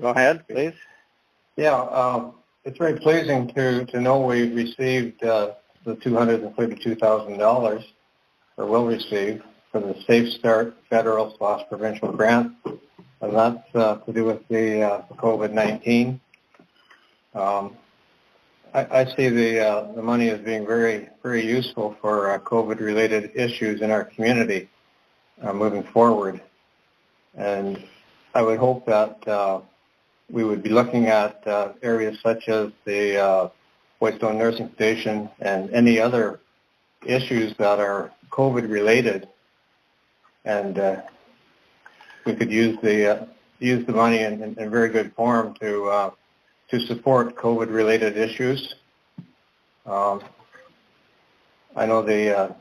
Go ahead, please. Yeah, it's very pleasing to know we received the $232,000, or will receive, for the Safe Start federal/provincial grant, and that's to do with the COVID-19. I see the money as being very, very useful for COVID-related issues in our community moving forward. And I would hope that we would be looking at areas such as the Whitestone Nursing Station and any other issues that are COVID-related, and we could use the money in very good form to support COVID-related issues. I know the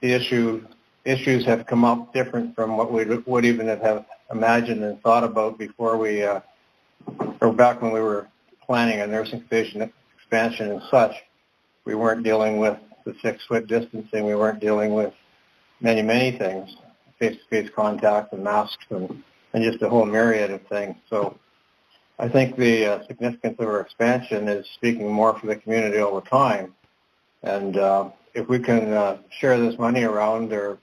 issues have come up different from what we would even have imagined and thought about before or back when we were planning a nursing station expansion and such, we weren't dealing with the 6-foot distancing. We weren't dealing with many, many things, face-to-face contact and masks and just a whole myriad of things. So I think the significance of our expansion is speaking more for the community all the time. And if we can share this money around or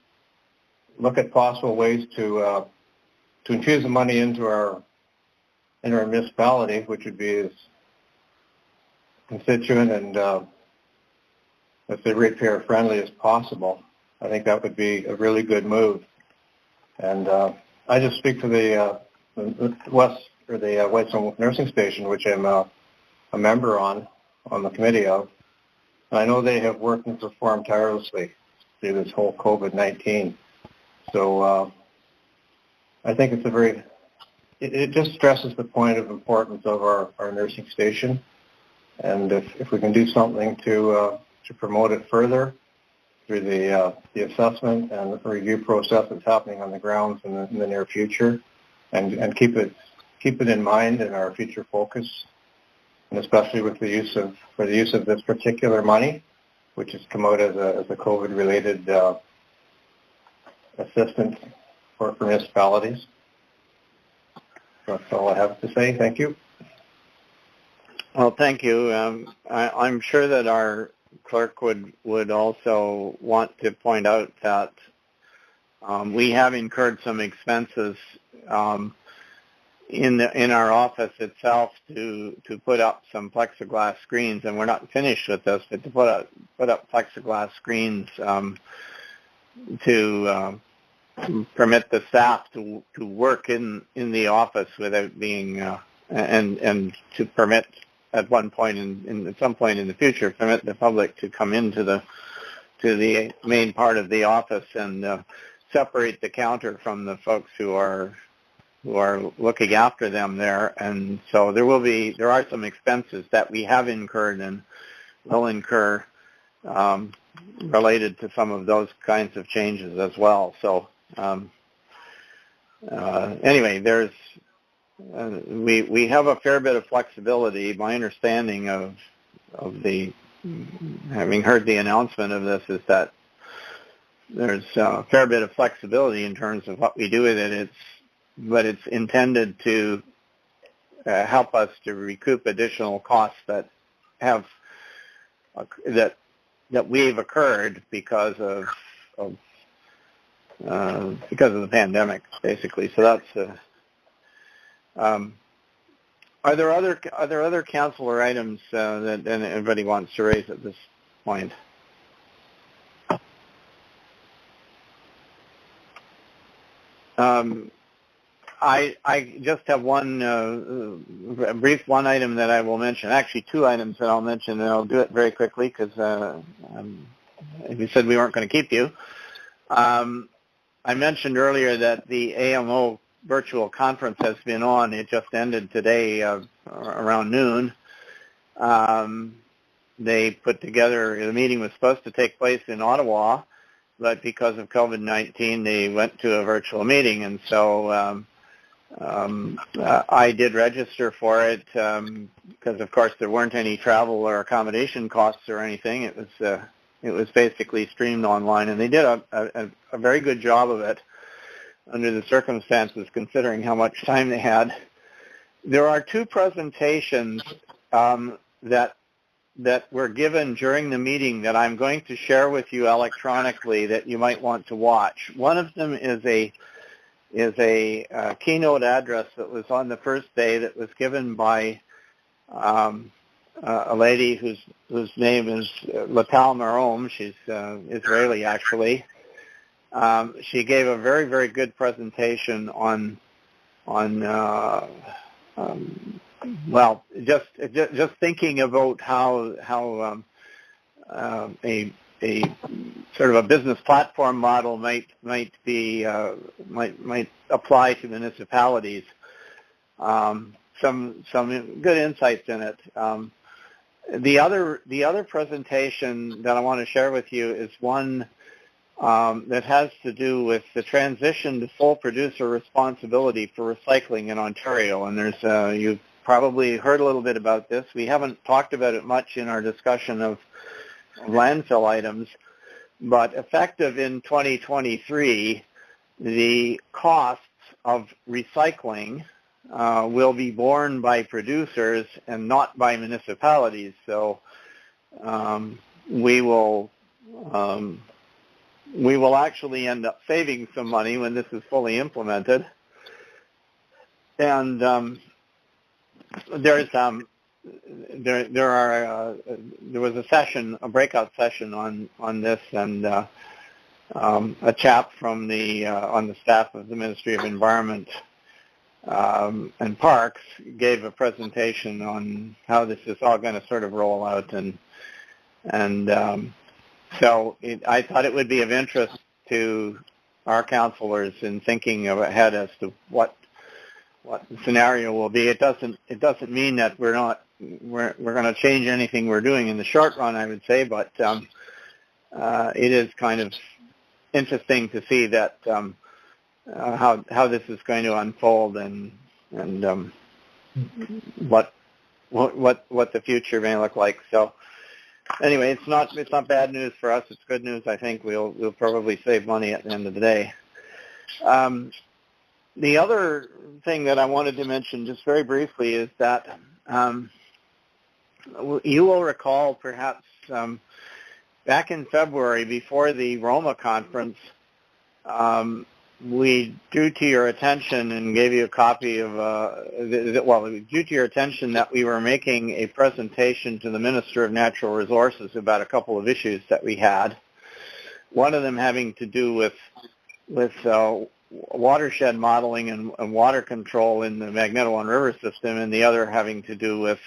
look at possible ways to infuse the money into our municipality, which would be as constituent and let's say ratepayer friendly as possible, I think that would be a really good move. And I just speak for the Whitestone Nursing Station, which I'm a member on the committee of. And I know they have worked and performed tirelessly through this whole COVID-19. So I think it's it just stresses the point of importance of our nursing station. And if we can do something to promote it further through the assessment and the review process that's happening on the grounds in the near future, and keep it in mind in our future focus, and especially with the use of this particular money, which has come out as a COVID-related assistance for municipalities. That's all I have to say. Thank you. Well, thank you. I'm sure that our clerk would also want to point out that we have incurred some expenses in our office itself to put up some plexiglass screens, and we're not finished with this, but to put up plexiglass screens to permit the staff to work in the office without being and to permit at some point in the future permit the public to come into the main part of the office and separate the counter from the folks who are looking after them there. And so there are some expenses that we have incurred and will incur related to some of those kinds of changes as well. So anyway, we have a fair bit of flexibility. My understanding of having heard the announcement of this is that there's a fair bit of flexibility in terms of what we do with it. But it's intended to help us to recoup additional costs that we've occurred because of the pandemic, basically. So that's. Are there other councillor items that anybody wants to raise at this point? I just have one brief item that I will mention. Actually, two items that I'll mention, and I'll do it very quickly because you said we weren't going to keep you. I mentioned earlier that the AMO virtual conference has been on. It just ended today around noon. They put together, the meeting was supposed to take place in Ottawa, but because of COVID-19, they went to a virtual meeting. And so I did register for it because, of course, there weren't any travel or accommodation costs or anything. It was basically streamed online, and they did a very good job of it under the circumstances, considering how much time they had. There are two presentations that were given during the meeting that I'm going to share with you electronically that you might want to watch. One of them is a keynote address that was on the first day that was given by a lady whose name is Latal Marom. She's Israeli, actually. She gave a very, very good presentation on well, just thinking about how a sort of a business platform model might apply to municipalities. Some good insights in it. The other presentation that I want to share with you is one that has to do with the transition to full producer responsibility for recycling in Ontario. And there's probably heard a little bit about this. We haven't talked about it much in our discussion of landfill items, but effective in 2023, the costs of recycling will be borne by producers and not by municipalities. So we will actually end up saving some money when this is fully implemented. And there was a breakout session on this, and a chap from on the staff of the Ministry of Environment and Parks gave a presentation on how this is all going to sort of roll out, and so I thought it would be of interest to our councillors in thinking ahead as to what the scenario will be. It doesn't mean that we're going to change anything we're doing in the short run, I would say, but it is kind of interesting to see that how this is going to unfold and what the future may look like. So anyway, it's not bad news for us. It's good news. I think we'll probably save money at the end of the day. The other thing that I wanted to mention just very briefly is that you will recall perhaps back in February before the Roma conference, we drew to your attention and gave you a copy of, we drew to your attention that we were making a presentation to the Minister of Natural Resources about a couple of issues that we had. One of them having to do with watershed modeling and water control in the Magneto-One River system, and the other having to do with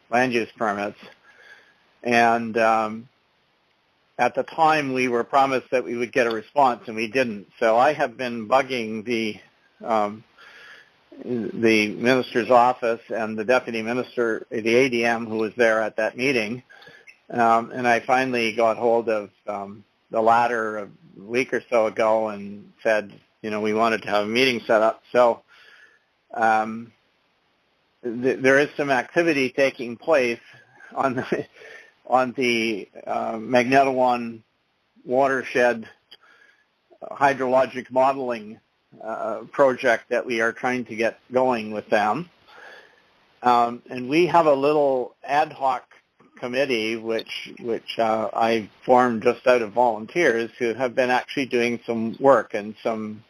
land use permits. And at the time, we were promised that we would get a response, and we didn't. So I have been bugging the minister's office and the deputy minister, the ADM, who was there at that meeting, and I finally got hold of the latter a week or so ago and said, we wanted to have a meeting set up. So there is some activity taking place on the Magneto-One watershed hydrologic modeling project that we are trying to get going with them. And we have a little ad hoc committee which I formed just out of volunteers who have been actually doing some work and some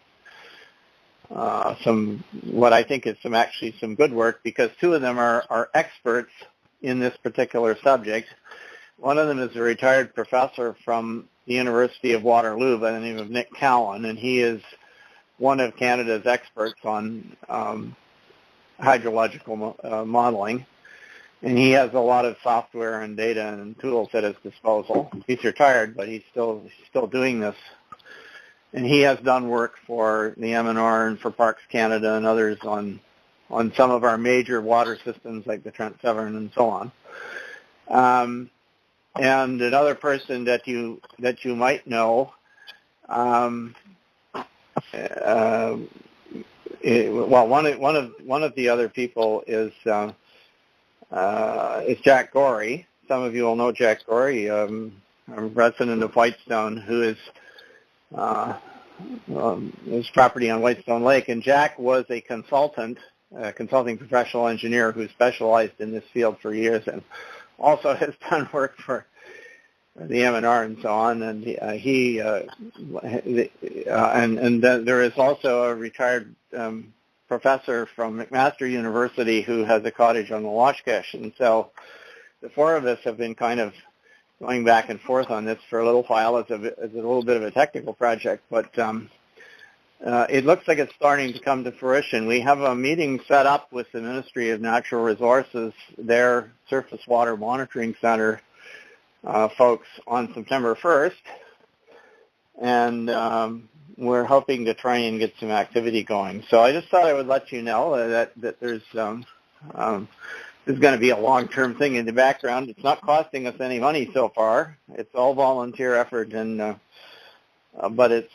what I think is some good work, because two of them are experts in this particular subject. One of them is a retired professor from the University of Waterloo by the name of Nick Cowan, and he is one of Canada's experts on hydrological modeling. And he has a lot of software and data and tools at his disposal. He's retired, but he's still doing this. And he has done work for the MNR and for Parks Canada and others on some of our major water systems like the Trent Severn and so on. And another person that you might know, one of the other people is Jack Gorey. Some of you will know Jack Gorey, a resident of Whitestone, who is his property on Whitestone Lake. And Jack was a consulting professional engineer who specialized in this field for years, and also has done work for the MNR and so on. And then there is also a retired professor from McMaster University who has a cottage on the Washkesh. And so the four of us have been kind of going back and forth on this for a little while as a little bit of a technical project, but it looks like it's starting to come to fruition. We have a meeting set up with the Ministry of Natural Resources, their Surface Water Monitoring Center folks, on September 1st, and we're hoping to try and get some activity going. So I just thought I would let you know that there's this is going to be a long-term thing in the background. It's not costing us any money so far. It's all volunteer effort, and but it's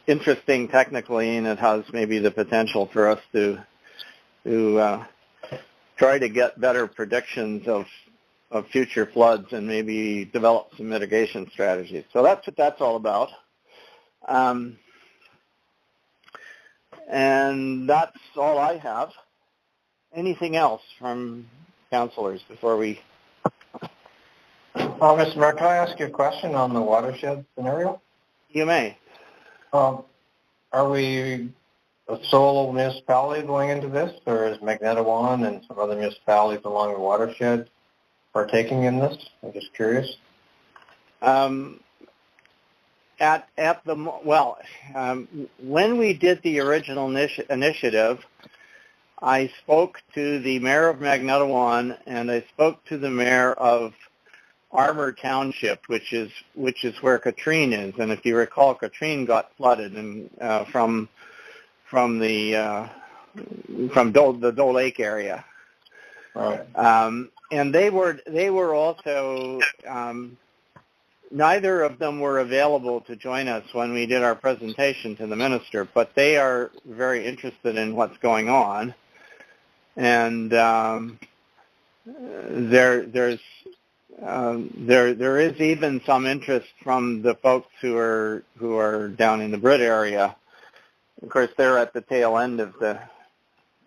interesting technically, and it has maybe the potential for us to try to get better predictions of future floods and maybe develop some mitigation strategies. So that's what that's all about. And that's all I have. Anything else from councillors before we... Mr. Mayor, can I ask you a question on the watershed scenario? You may. Are we a solo municipality going into this, or is Magnetawan and some other municipalities along the watershed partaking in this? I'm just curious. When we did the original initiative, I spoke to the mayor of Magnetawan and I spoke to the mayor of Armour Township, which is where Katrine is. And if you recall, Katrine got flooded and from the Doe Lake area. Right. And they were also neither of them were available to join us when we did our presentation to the minister, but they are very interested in what's going on. And there is even some interest from the folks who are down in the Brit area. Of course, they're at the tail end of the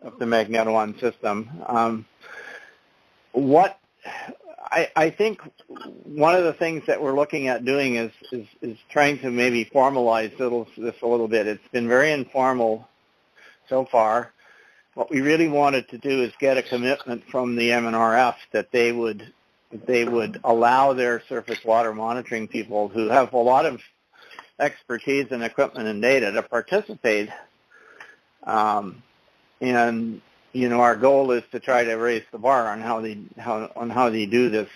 Magnetawan system. I think one of the things that we're looking at doing is trying to maybe formalize this a little bit. It's been very informal so far. What we really wanted to do is get a commitment from the MNRF that they would allow their surface water monitoring people who have a lot of expertise and equipment and data to participate. And our goal is to try to raise the bar on how they do this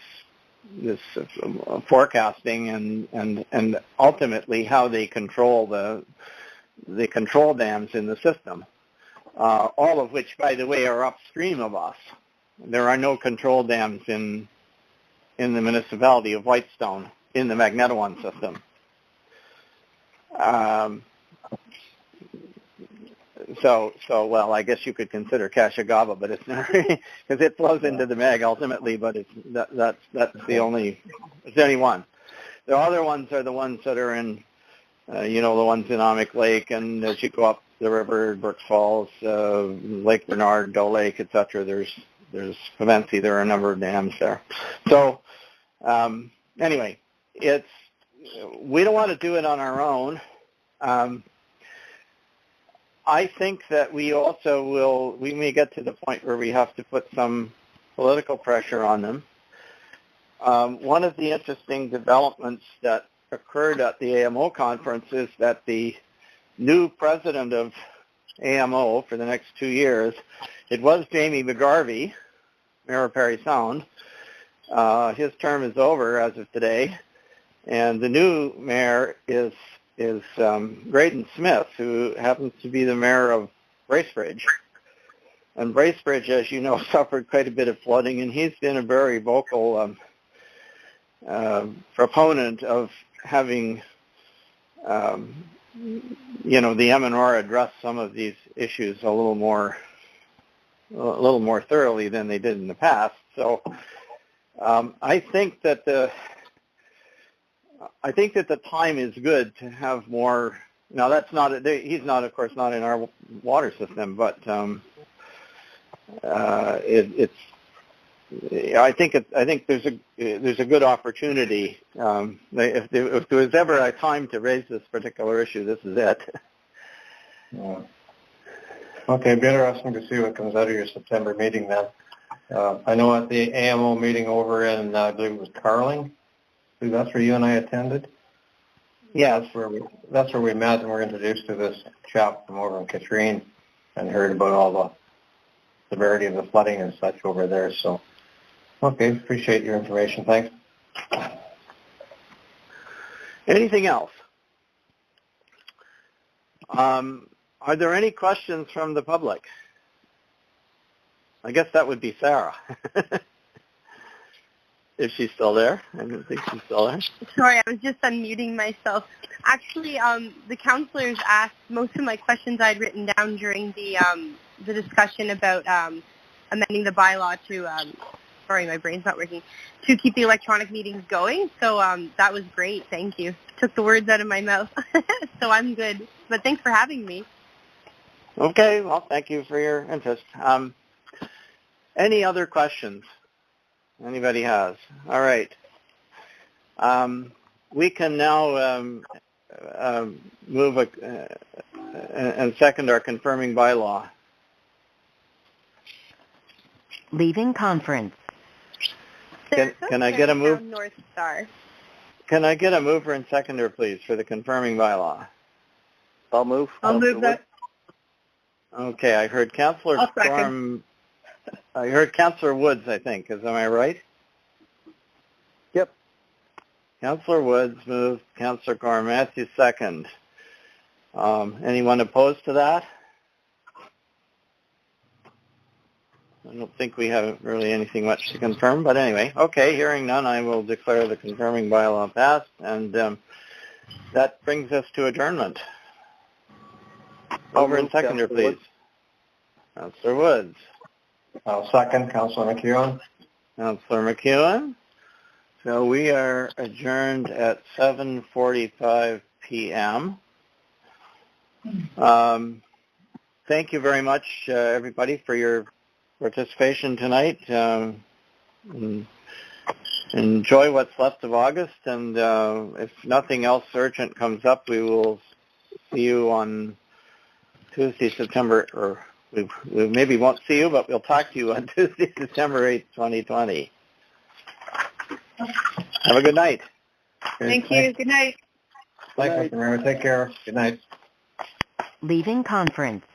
forecasting and ultimately how they control the control dams in the system. All of which, by the way, are upstream of us. There are no control dams in the municipality of Whitestone in the Magnetawan system. Well, I guess you could consider Cashagaba, but it's not because it flows into the Mag ultimately. But that's the only one. The other ones are the ones that are in, the ones in Amick Lake, and as you go up the river, Burks Falls, Lake Bernard, Doe Lake, etc. There's Pevensey. There are a number of dams there. So anyway, we don't want to do it on our own. I think that we may get to the point where we have to put some political pressure on them. One of the interesting developments that occurred at the AMO conference is that the new president of AMO for the next 2 years, it was Jamie McGarvey, Mayor of Parry Sound. His term is over as of today, and the new mayor is Graydon Smith, who happens to be the mayor of Bracebridge. And Bracebridge, as you know, suffered quite a bit of flooding, and he's been a very vocal proponent of having, the MNR address some of these issues a little more thoroughly than they did in the past. So I think that the time is good to have more. Now that's not he's not, of course, not in our water system, but I think there's a good opportunity. If there was ever a time to raise this particular issue, this is it. Yeah. Okay, it'd be interesting to see what comes out of your September meeting then. I know at the AMO meeting over in, I believe it was Carling, that's where you and I attended. Yeah, that's where we met and were introduced to this chap from over in Katrine and heard about all the severity of the flooding and such over there. So, okay, appreciate your information. Thanks. Anything else? Are there any questions from the public? I guess that would be Sarah. Is she still there? I don't think she's still there. Sorry, I was just unmuting myself. Actually, the counselors asked most of my questions I'd written down during the the discussion about amending the bylaw to, sorry, my brain's not working, to keep the electronic meetings going. So that was great. Thank you. Took the words out of my mouth. So I'm good. But thanks for having me. Okay, well, thank you for your interest. Any other questions anybody has? All right. We can now move and second our confirming bylaw. Leaving conference. Can I get a move? North Star. Can I get a mover and seconder, please, for the confirming bylaw? I'll move. I'll move that. Okay, I heard Councillor Storm. I heard Councillor Woods, I think. Am I right? Yep. Councillor Woods moved. Councillor Gorm Matthews second. Anyone opposed to that? I don't think we have really anything much to confirm, but anyway. Okay, hearing none, I will declare the confirming bylaw passed, and that brings us to adjournment. Mover and seconder, please. Councillor Woods. I'll second. Councillor McEwen. Councillor McEwen. So we are adjourned at 7:45 p.m. Thank you very much, everybody, for your participation tonight. Enjoy what's left of August, and if nothing else urgent comes up, we will see you on Tuesday, September, or we maybe won't see you, but we'll talk to you on Tuesday, September 8th, 2020. Have a good night. Thank you. Good night. Thank you, Mr. Mayor. Take care. Good night. Leaving conference.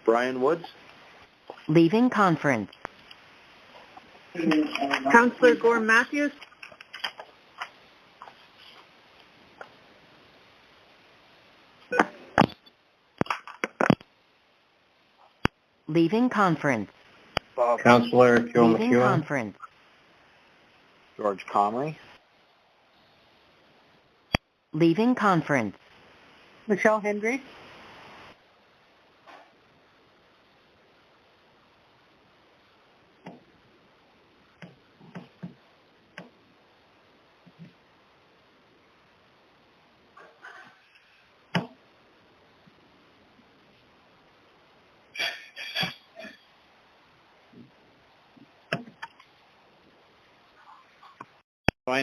Brian Woods. Leaving conference. Councillor Gorm Matthews. Leaving conference. Councillor Joe Leaving McEwen. conference. George Comrie. Leaving conference. Michelle Hendry.